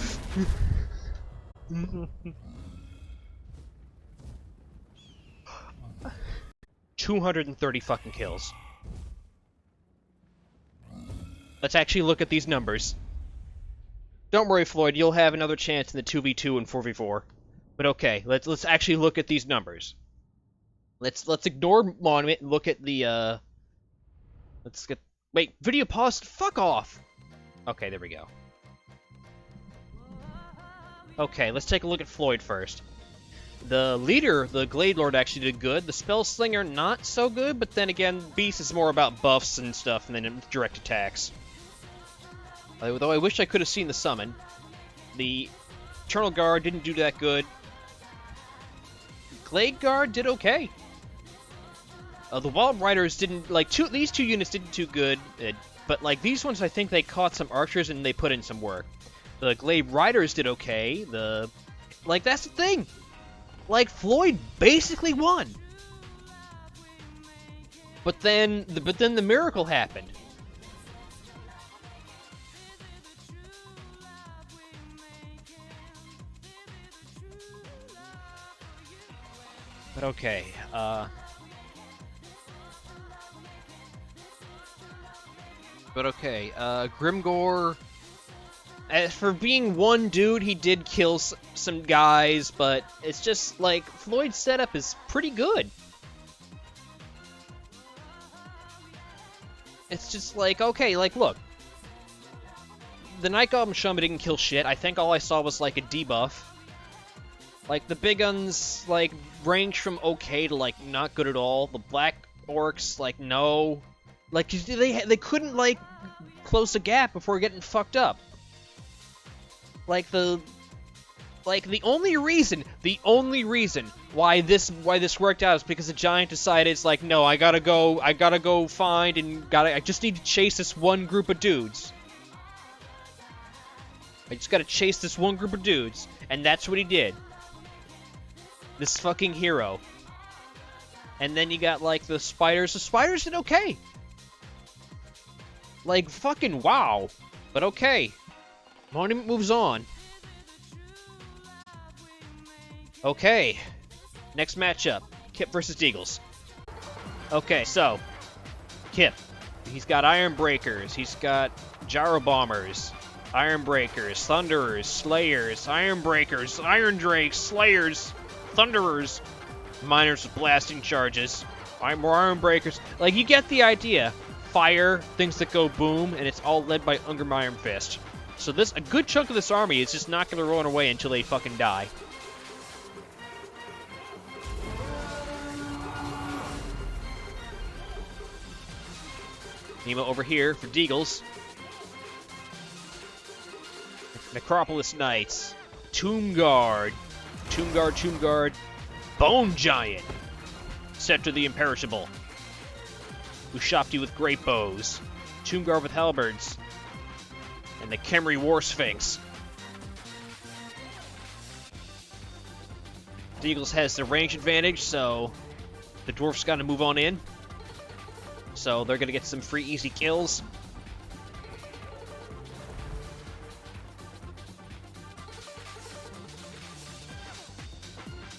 230 fucking kills. Let's actually look at these numbers. Don't worry, Floyd, you'll have another chance in the 2v2 and 4v4. But okay, let's actually look at these numbers. Let's ignore Monument and look at the let's get wait, video paused. Fuck off. Okay, there we go. Okay, let's take a look at Floyd first. The leader, the Glade Lord, actually did good. The Spell Slinger, not so good, but then again, Beast is more about buffs and stuff than direct attacks. Although I wish I could have seen the summon. The Eternal Guard didn't do that good. Glade Guard did okay. The Wild Riders didn't, like, these two units didn't do good, but, like, these ones, I think they caught some archers and they put in some work. The Glade Riders did okay, like, that's the thing! Like, Floyd basically won! But then the miracle happened. But okay, Grimgor, as for being one dude, he did kill some guys, but it's just, like, Floyd's setup is pretty good. It's just like, okay, like, look. The Night Goblin Shaman didn't kill shit. I think all I saw was, like, a debuff. Like, the big guns, like, range from okay to, like, not good at all. The Black Orcs, like, no. Like, they couldn't, like, close the gap before getting fucked up. Like, the only reason why this worked out is because the Giant decided, it's like, no, I gotta go find and I just need to chase this one group of dudes. I just gotta chase this one group of dudes, and that's what he did. This fucking hero. And then you got, like, the spiders. The spiders did okay. Like, fucking wow. But okay. Monument moves on. Okay. Next matchup. Kip versus Deagles. Okay, so. Kip. He's got Iron Breakers. He's got Gyro Bombers. Iron Breakers. Thunderers. Slayers. Iron Breakers. Iron Drakes. Slayers. Thunderers, miners with blasting charges, more Iron Breakers. Like, you get the idea. Fire, things that go boom, and it's all led by Ungrim Iron Fist. So a good chunk of this army is just not going to run away until they fucking die. Nemo over here for Deagles. Necropolis Knights. Tomb Guard. Tomb Guard, Bone Giant, Scepter the Imperishable, Ushapti with great bows, Tomb Guard with halberds, and the Khemri War Sphinx. The Eagles has the range advantage, so the dwarfs got to move on in. So they're going to get some free easy kills.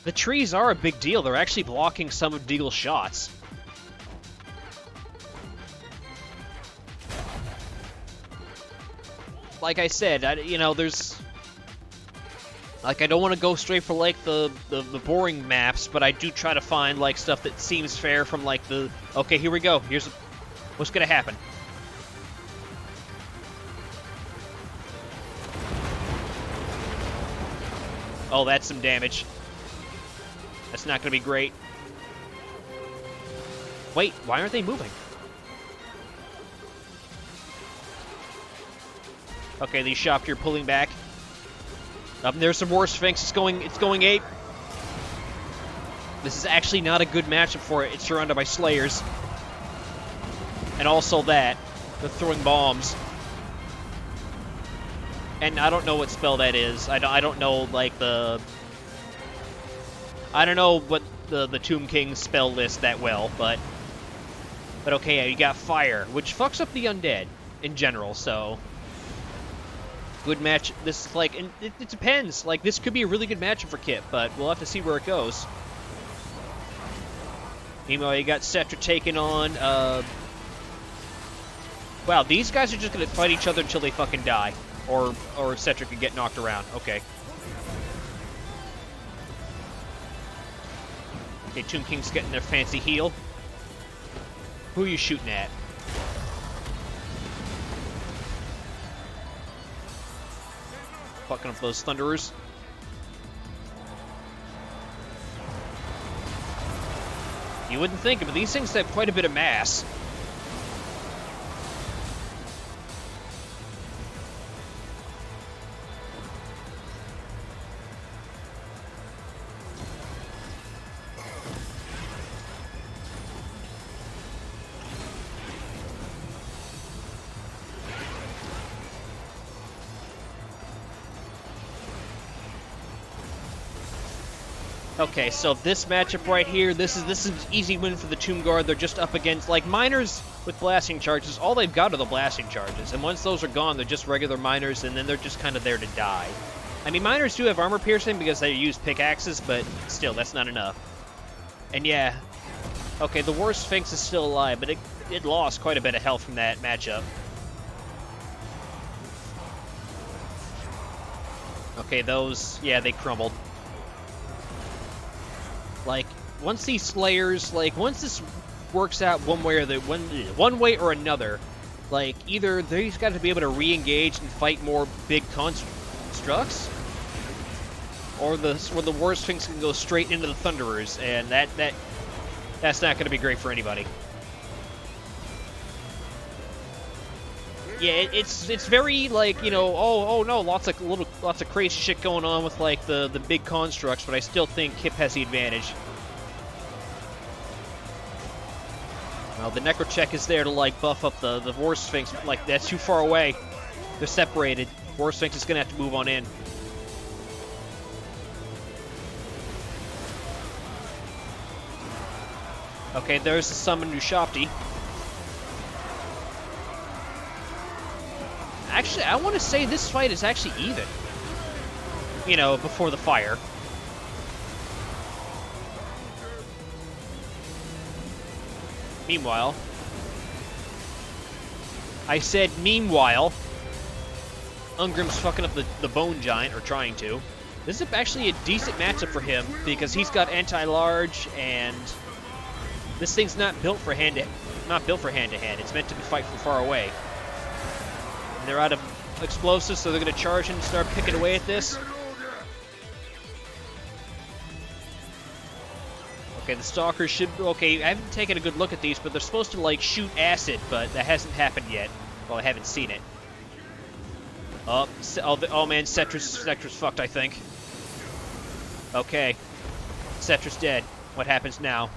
The trees are a big deal. They're actually blocking some of Deagle's shots. Like I said, there's... Like, I don't want to go straight for, like, the boring maps, but I do try to find, like, stuff that seems fair from, like, the... Okay, here we go. Here's what's gonna happen. Oh, that's some damage. That's not going to be great. Wait, why aren't they moving? Okay, these Shopkeep are pulling back. There's some War Sphinx. It's going ape. This is actually not a good matchup for it. It's surrounded by Slayers. And also that. They're throwing bombs. And I don't know what spell that is. I don't know, like, I don't know what the Tomb King's spell list that well, but okay, yeah, you got fire, which fucks up the undead in general, so good match. This is like, and it depends. Like, this could be a really good matchup for Kip, but we'll have to see where it goes. Meanwhile, you got Cetra taking on, wow, these guys are just gonna fight each other until they fucking die. Or Cetra could get knocked around. Okay. Okay, Tomb King's getting their fancy heal. Who are you shooting at? Fucking up those Thunderers. You wouldn't think it, but these things have quite a bit of mass. Okay, so this matchup right here, this is easy win for the Tomb Guard. They're just up against, like, miners with blasting charges. All they've got are the blasting charges, and once those are gone, they're just regular miners, and then they're just kind of there to die. I mean, miners do have armor piercing because they use pickaxes, but still, that's not enough. And yeah, okay, the War Sphinx is still alive, but it lost quite a bit of health from that matchup. Okay, those, yeah, they crumbled. Like, once these Slayers, like, once this works out one way or another, like, either they've got to be able to re-engage and fight more big constructs, or the War Sphinx can go straight into the Thunderers, and that's not going to be great for anybody. Yeah, it's very, like, you know, oh no, lots of crazy shit going on with, like, the big constructs, but I still think Kip has the advantage. Well, the Necrocheck is there to, like, buff up the War Sphinx. Like, that's too far away. They're separated. War Sphinx is gonna have to move on in. Okay, there's the summon Nushapti. Actually, I want to say this fight is actually even. You know, before the fire. Meanwhile, I said meanwhile, Ungrim's fucking up the Bone Giant, or trying to. This is actually a decent matchup for him, because he's got anti-large, and this thing's not built for hand-to-hand. It's meant to be fight from far away. And they're out of explosives, so they're going to charge and start picking away at this. Okay, the Stalkers should... Okay, I haven't taken a good look at these, but they're supposed to, like, shoot acid, but that hasn't happened yet. Well, I haven't seen it. Oh man, Cetra's fucked, I think. Okay. Cetra's dead. What happens now?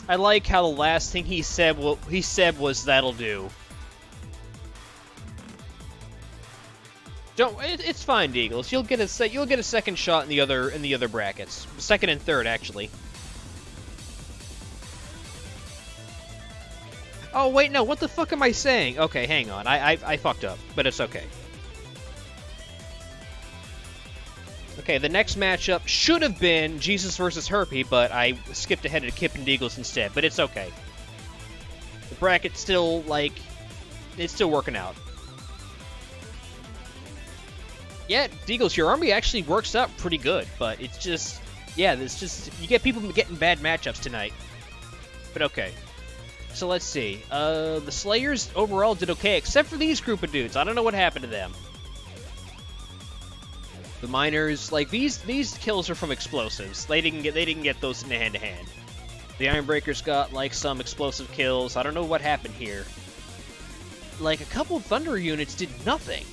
I like how the last thing he said was "that'll do." It's fine, Deagles. You'll get a second shot in the other brackets, second and third actually. Oh wait, no, what the fuck am I saying? Okay, hang on, I fucked up, but it's okay. Okay, the next matchup should have been Jesus versus Herpy, but I skipped ahead to Kip and Deagles instead, but it's okay. The bracket's still, like, it's still working out. Yeah, Deagles, your army actually works out pretty good, but it's just, yeah, it's just, you get people getting bad matchups tonight. But okay. So let's see. The Slayers overall did okay, except for these group of dudes. I don't know what happened to them. The miners, like, these kills are from explosives. They didn't get those in the hand-to-hand. The Ironbreakers got, like, some explosive kills. I don't know what happened here. Like, a couple of Thunder units did nothing.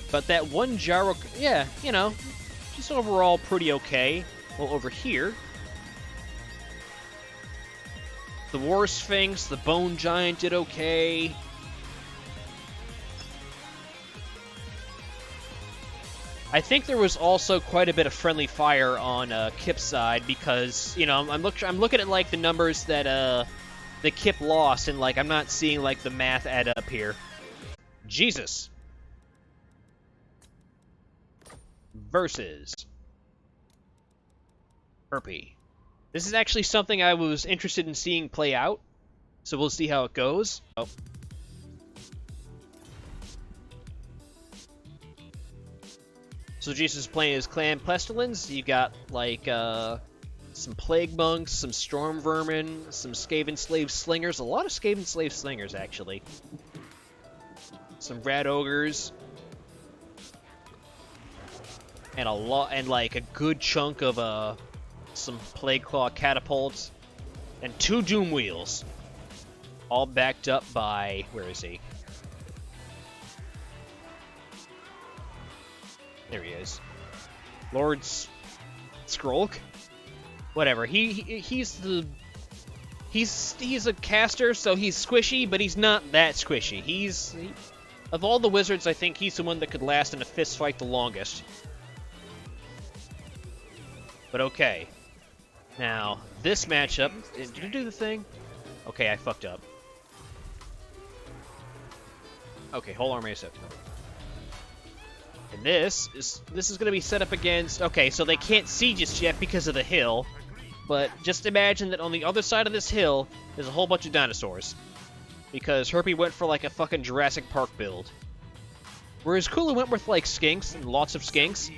But that one Gyro, yeah, you know, just overall pretty okay. Well, over here, the War Sphinx, the Bone Giant did okay. I think there was also quite a bit of friendly fire on Kip's side because, you know, I'm looking at, like, the numbers that Kip lost, and, like, I'm not seeing, like, the math add up here. Jesus. Versus Herpy. This is actually something I was interested in seeing play out, so we'll see how it goes. Oh. So Jesus is playing his clan Pestilence. You got, like, some Plague Monks, some Storm Vermin, some Skaven Slave Slingers. A lot of Skaven Slave Slingers, actually. Some Rat Ogres. and like a good chunk of some Plague Claw catapults, and 2 Doom Wheels, all backed up by, where is he? There he is, Lord Skrolk. Whatever. He's a caster, so he's squishy, but he's not that squishy. Of all the wizards, I think he's the one that could last in a fist fight the longest. But okay. Now, this matchup... Did I do the thing? Okay, I fucked up. Okay, whole army is set. And this is going to be set up against... Okay, so they can't see just yet because of the hill. But just imagine that on the other side of this hill, there's a whole bunch of dinosaurs. Because Herpy went for like a fucking Jurassic Park build. Whereas Kulu went with like skinks, and lots of skinks.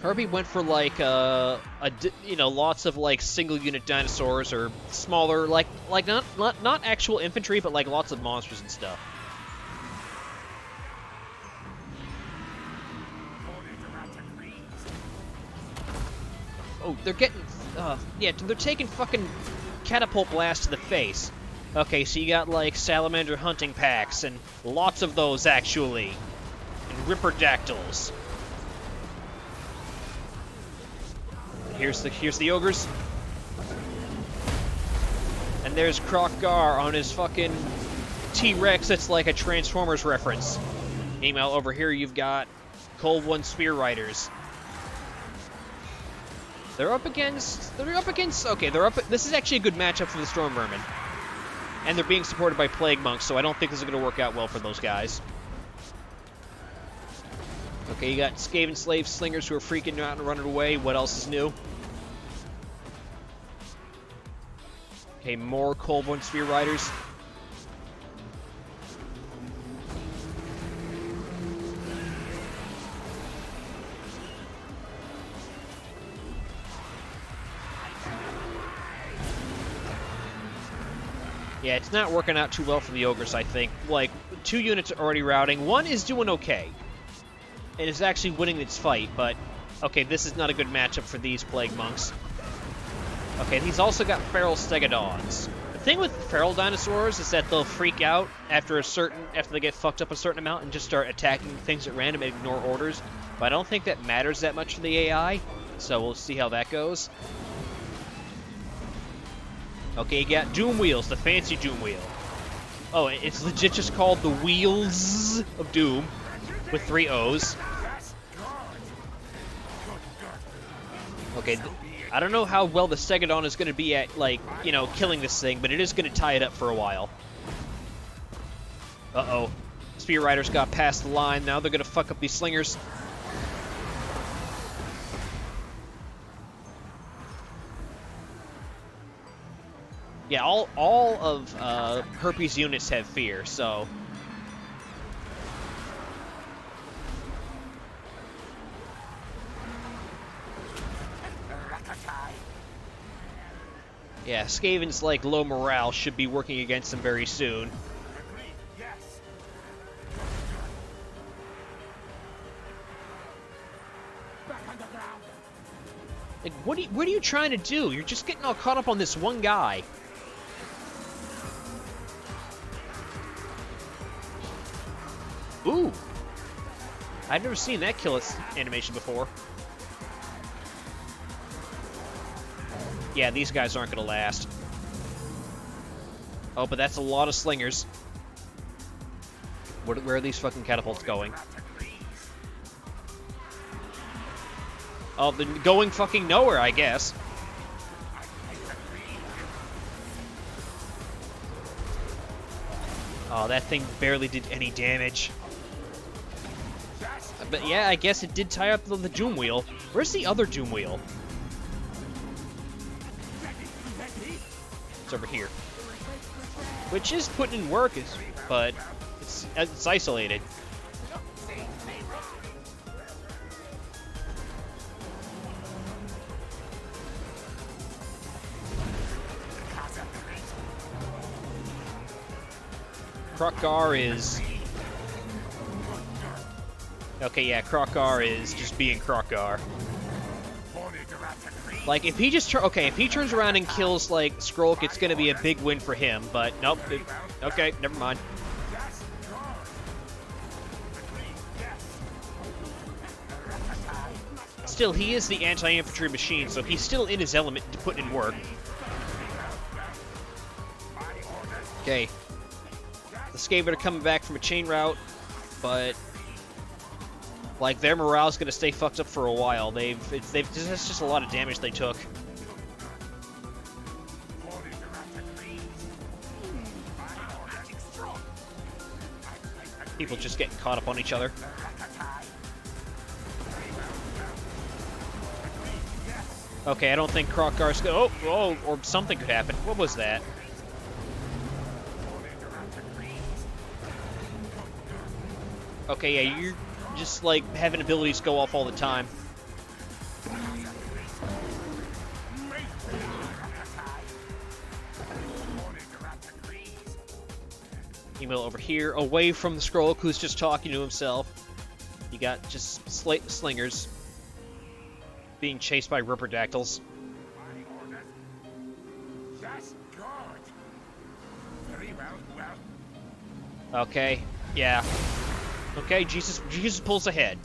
Herpy went for like lots of like single unit dinosaurs or smaller, like not actual infantry, but like lots of monsters and stuff. Oh, they're getting, yeah, they're taking fucking catapult blasts to the face. Okay, so you got like salamander hunting packs and lots of those actually, and ripperdactyls. Here's the ogres. And there's Krokgar on his fucking T-Rex that's like a Transformers reference. Meanwhile, over here you've got Cold One Spear Riders. They're up against, okay, this is actually a good matchup for the Storm Vermin. And they're being supported by Plague Monks, so I don't think this is going to work out well for those guys. Okay, you got Skaven Slave Slingers who are freaking out and running away. What else is new? Okay, more Cold One Spear Riders. Yeah, it's not working out too well for the Ogres, I think. Like, 2 units are already routing. 1 is doing okay. And is actually winning its fight, but... Okay, this is not a good matchup for these Plague Monks. Okay, he's also got Feral Stegodons. The thing with feral dinosaurs is that they'll freak out after they get fucked up a certain amount and just start attacking things at random and ignore orders. But I don't think that matters that much for the AI, so we'll see how that goes. Okay, you got Doom Wheels, the fancy Doom Wheel. Oh, it's legit just called the Wheels of Doom, with 3 O's. Okay, I don't know how well the Stegodon is going to be at, like, you know, killing this thing, but it is going to tie it up for a while. Uh-oh. Spear Riders got past the line, now they're going to fuck up these Slingers. Yeah, all of Herpy's units have fear, so... Yeah, Skaven's like low morale should be working against him very soon. Like, what are you trying to do? You're just getting all caught up on this one guy. Ooh! I've never seen that kill animation before. Yeah, these guys aren't going to last. Oh, but that's a lot of Slingers. Where are these fucking catapults going? Oh, they're going fucking nowhere, I guess. Oh, that thing barely did any damage. But yeah, I guess it did tie up the Doom Wheel. Where's the other Doom Wheel? It's over here. Which is putting in work, but it's isolated. Krokgar is... Okay, yeah, Krokar is just being Krokar. Like, if he just if he turns around and kills, like, Skrulk, it's gonna be a big win for him, but nope. Okay, never mind. Still, he is the anti-infantry machine, so he's still in his element to put in work. Okay. The Skaven are coming back from a chain route, but like their morale's gonna stay fucked up for a while. It's just a lot of damage they took. People just getting caught up on each other. Okay, I don't think Krokar's gonna. Oh, or something could happen. What was that? Okay, yeah, you're just like having abilities go off all the time. Email over here, away from the Skrulk, who's just talking to himself. You got just slingers being chased by riperdactyls. Okay, yeah. Okay, Jesus pulls ahead.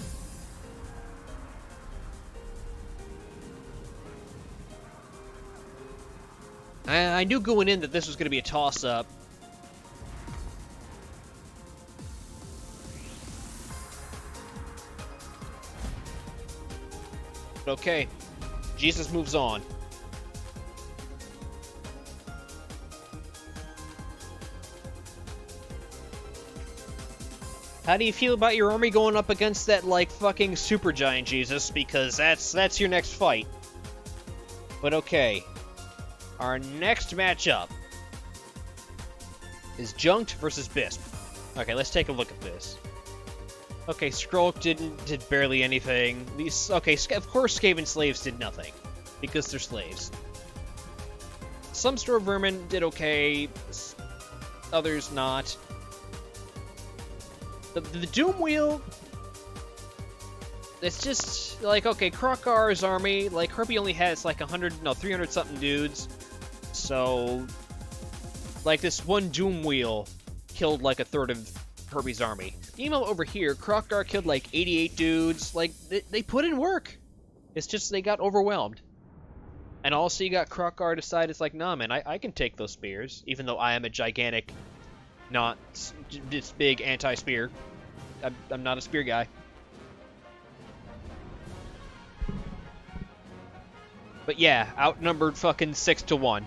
I knew going in that this was going to be a toss-up. Okay, Jesus moves on. How do you feel about your army going up against that, like, fucking super giant Jesus? Because that's your next fight. But okay. Our next matchup is Junked versus Bisp. Okay, let's take a look at this. Okay, Skrulk did barely anything. Of course Skaven slaves did nothing. Because they're slaves. Some store vermin did okay, others not. The Doom Wheel, it's just, like, okay, Krokar's army, like, Kirby only has, like, 300-something dudes, so, like, this one Doom Wheel killed, like, a third of Kirby's army. Meanwhile, over here, Krokar killed, like, 88 dudes, like, they put in work. It's just they got overwhelmed. And also you got Krokar decide, it's like, nah, man, I can take those spears, even though I am a gigantic, not this big anti-spear. I'm not a spear guy. But yeah, outnumbered fucking 6-1.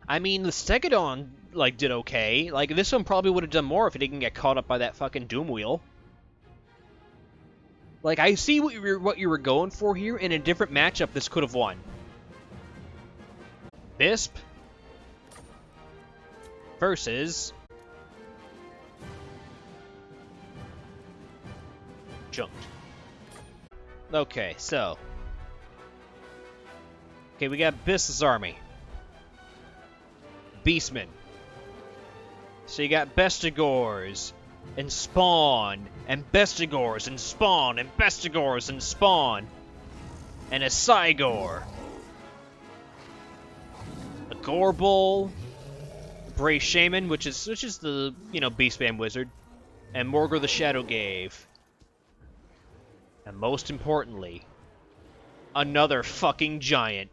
I mean, the Stegodon, like, did okay. Like, this one probably would have done more if it didn't get caught up by that fucking Doom Wheel. Like, I see what you were going for here. In a different matchup, this could have won. Bisp versus Junked. Okay, so. Okay, we got Bisp's army. Beastmen. So you got Bestigors and Spawn and Bestigors and Spawn and Bestigors and Spawn and a Cygor. A Gorbel, Bray Shaman, which is the, Beastman Wizard, and Morgor the Shadowgave. And most importantly, another fucking giant.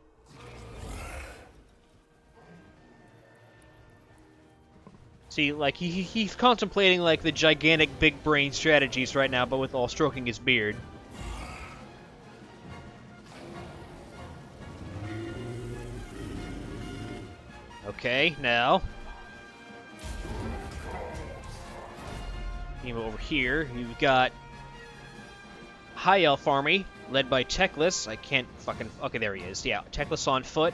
See, like, he's contemplating, like, the gigantic big brain strategies right now, but with all stroking his beard. Okay, now. Over here, you've got High Elf Army, led by Teclis. I can't fucking... Okay, there he is. Yeah, Teclis on foot.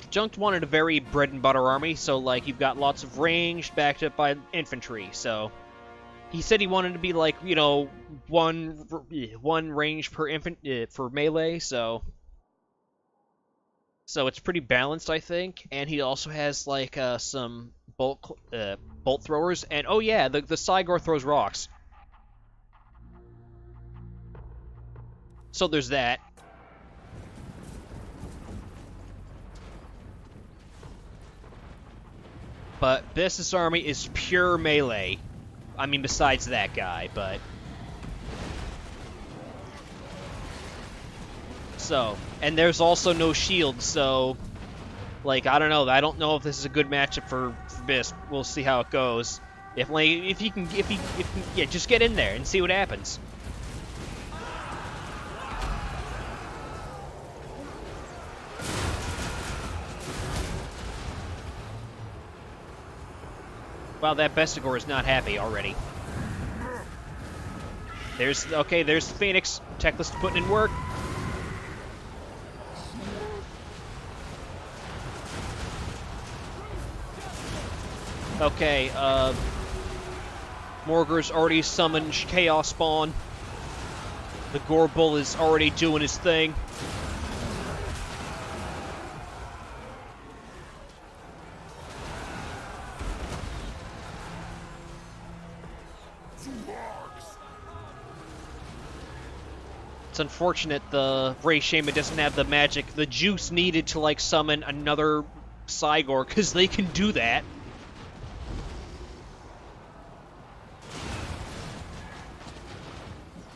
Junked wanted a very bread-and-butter army, so, like, you've got lots of range backed up by infantry, so... He said he wanted to be, like, one range per for melee, so... So it's pretty balanced, I think. And he also has like some bolt throwers. And oh yeah, the Cygor throws rocks. So there's that. But Biss's army is pure melee. I mean, besides that guy, but... So, and there's also no shield, so... Like, I don't know. I don't know if this is a good matchup for Biss. We'll see how it goes. If you can, yeah, just get in there and see what happens. Wow, that Bestigor is not happy already. There's Phoenix. Techless putting in work. Okay, Morgar's already summoned Chaos Spawn. The Gorebull is already doing his thing. It's unfortunate the Ray Shaman doesn't have the magic, the juice needed to, like, summon another Cygor, because they can do that.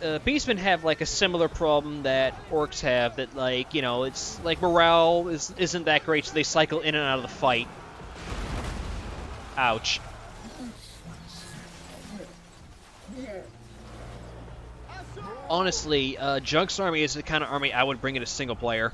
Beastmen have, like, a similar problem that Orcs have, that, like, you know, it's, like, morale isn't that great, so they cycle in and out of the fight. Ouch. Honestly, Junk's army is the kind of army I would bring in a single player.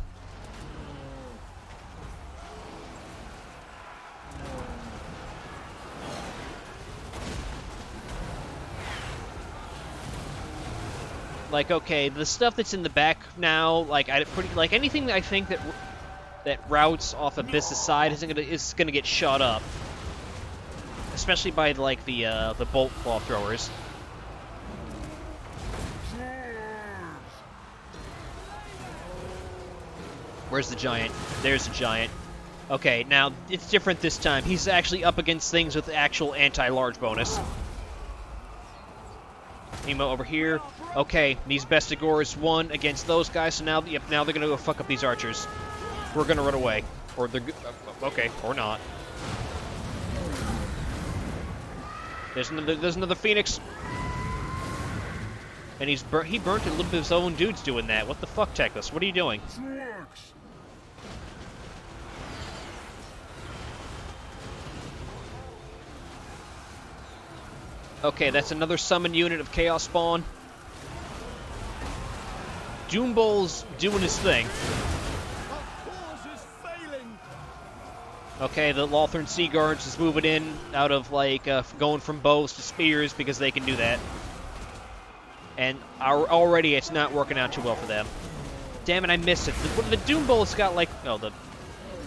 Like, okay, the stuff that's in the back now, like, anything that I think that routes off of Biss's side is gonna get shot up, especially by like the bolt claw throwers. Where's the giant? There's the giant. Okay, now it's different this time. He's actually up against things with actual anti-large bonus. Nemo over here. Okay, these Bestigors won against those guys, so now, yep, now they're gonna go fuck up these archers. We're gonna run away, or they're okay, or not. There's another Phoenix, and he burnt a little bit of his own dudes doing that. What the fuck, Techless? What are you doing? Okay, that's another summon unit of Chaos Spawn. Doombull's doing his thing. Okay, the Lothern Sea Guards is moving in out of, like, going from bows to spears because they can do that. And already it's not working out too well for them. Damn it, I missed it. The Doombull's got, like, no, the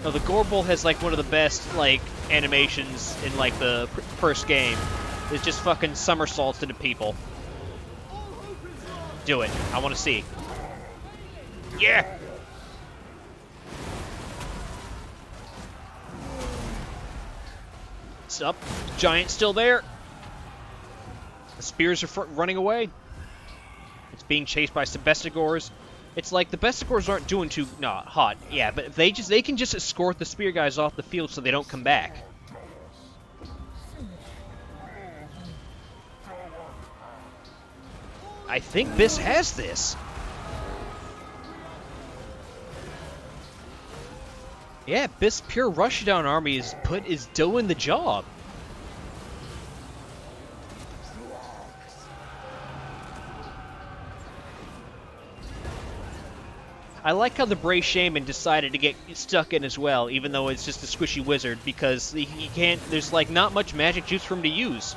Gorebull has, like, one of the best, like, animations in, like, the first game. It's just fucking somersaults into people. Do it. I want to see. Yeah! It's up. Giant still there. The spears are running away. It's being chased by some Bestigors. It's like the Bestigors aren't doing too hot. Yeah, but they can just escort the spear guys off the field so they don't come back. I think Biss has this. Yeah, Biss pure Rushdown army is doing the job. I like how the Bray Shaman decided to get stuck in as well, even though it's just a squishy wizard, because he can't. There's like not much magic juice for him to use.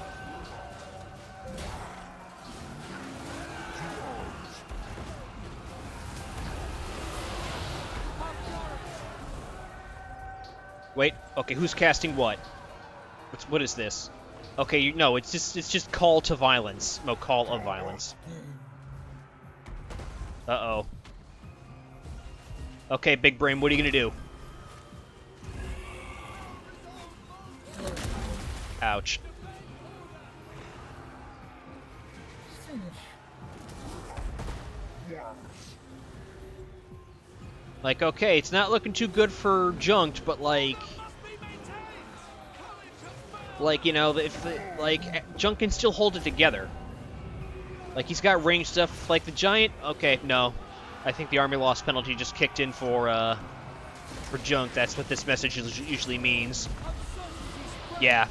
Wait, okay, who's casting what? What is this? Okay, no, it's just call to violence. No, call of violence. Uh-oh. Okay, Big Brain, what are you gonna do? Ouch. Like, okay, it's not looking too good for Junked, but like, you know, if Junk can still hold it together. Like, he's got range stuff. Like the Giant. Okay, no, I think the army loss penalty just kicked in for Junk. That's what this message usually means. Yeah.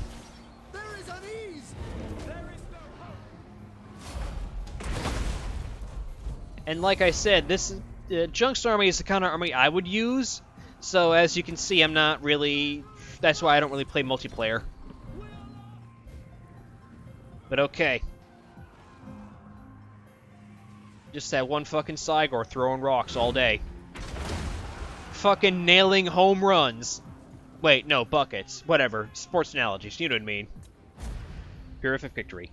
And like I said, this Junk's army is the kind of army I would use. So as you can see, I'm not really. That's why I don't really play multiplayer. But okay. Just that one fucking Cygor throwing rocks all day. Fucking nailing home runs. Wait, no, buckets. Whatever. Sports analogies, you know what I mean. Purific victory.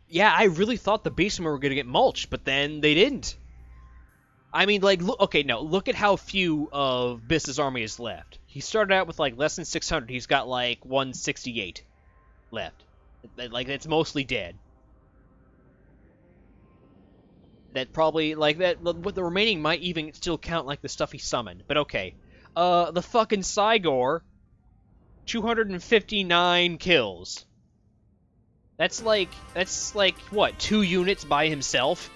Yeah, I really thought the Beastmen were going to get mulched, but then they didn't. I mean, like, okay, no, look at how few of Biss's army is left. He started out with, like, less than 600. He's got, like, 168 left. Like, it's mostly dead. That probably, like, what the remaining might even still count like the stuff he summoned. But okay. The fucking Cygor, 259 kills. That's like, what, 2 units by himself?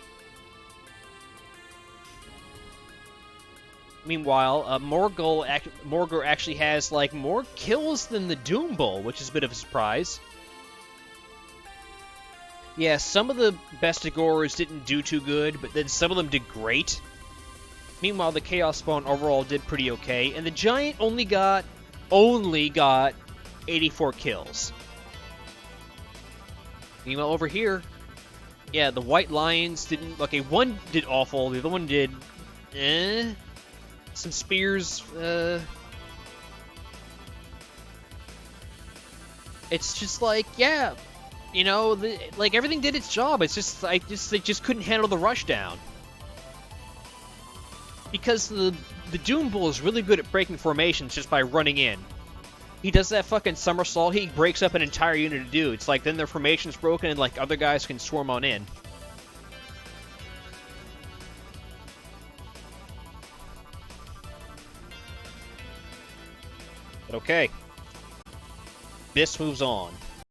Meanwhile, Morgul actually has, like, more kills than the Doom Bull, which is a bit of a surprise. Yeah, some of the Bestigors didn't do too good, but then some of them did great. Meanwhile, the Chaos Spawn overall did pretty okay, and the Giant only got 84 kills. Meanwhile, over here, yeah, the White Lions didn't. Okay, one did awful, the other one did, some spears. It's just like, yeah. You know, like, everything did its job. It's just, they just couldn't handle the rushdown. Because the Doom Bull is really good at breaking formations just by running in. He does that fucking somersault, he breaks up an entire unit of dudes. Like, then their formation's broken and, like, other guys can swarm on in. But okay. This moves on.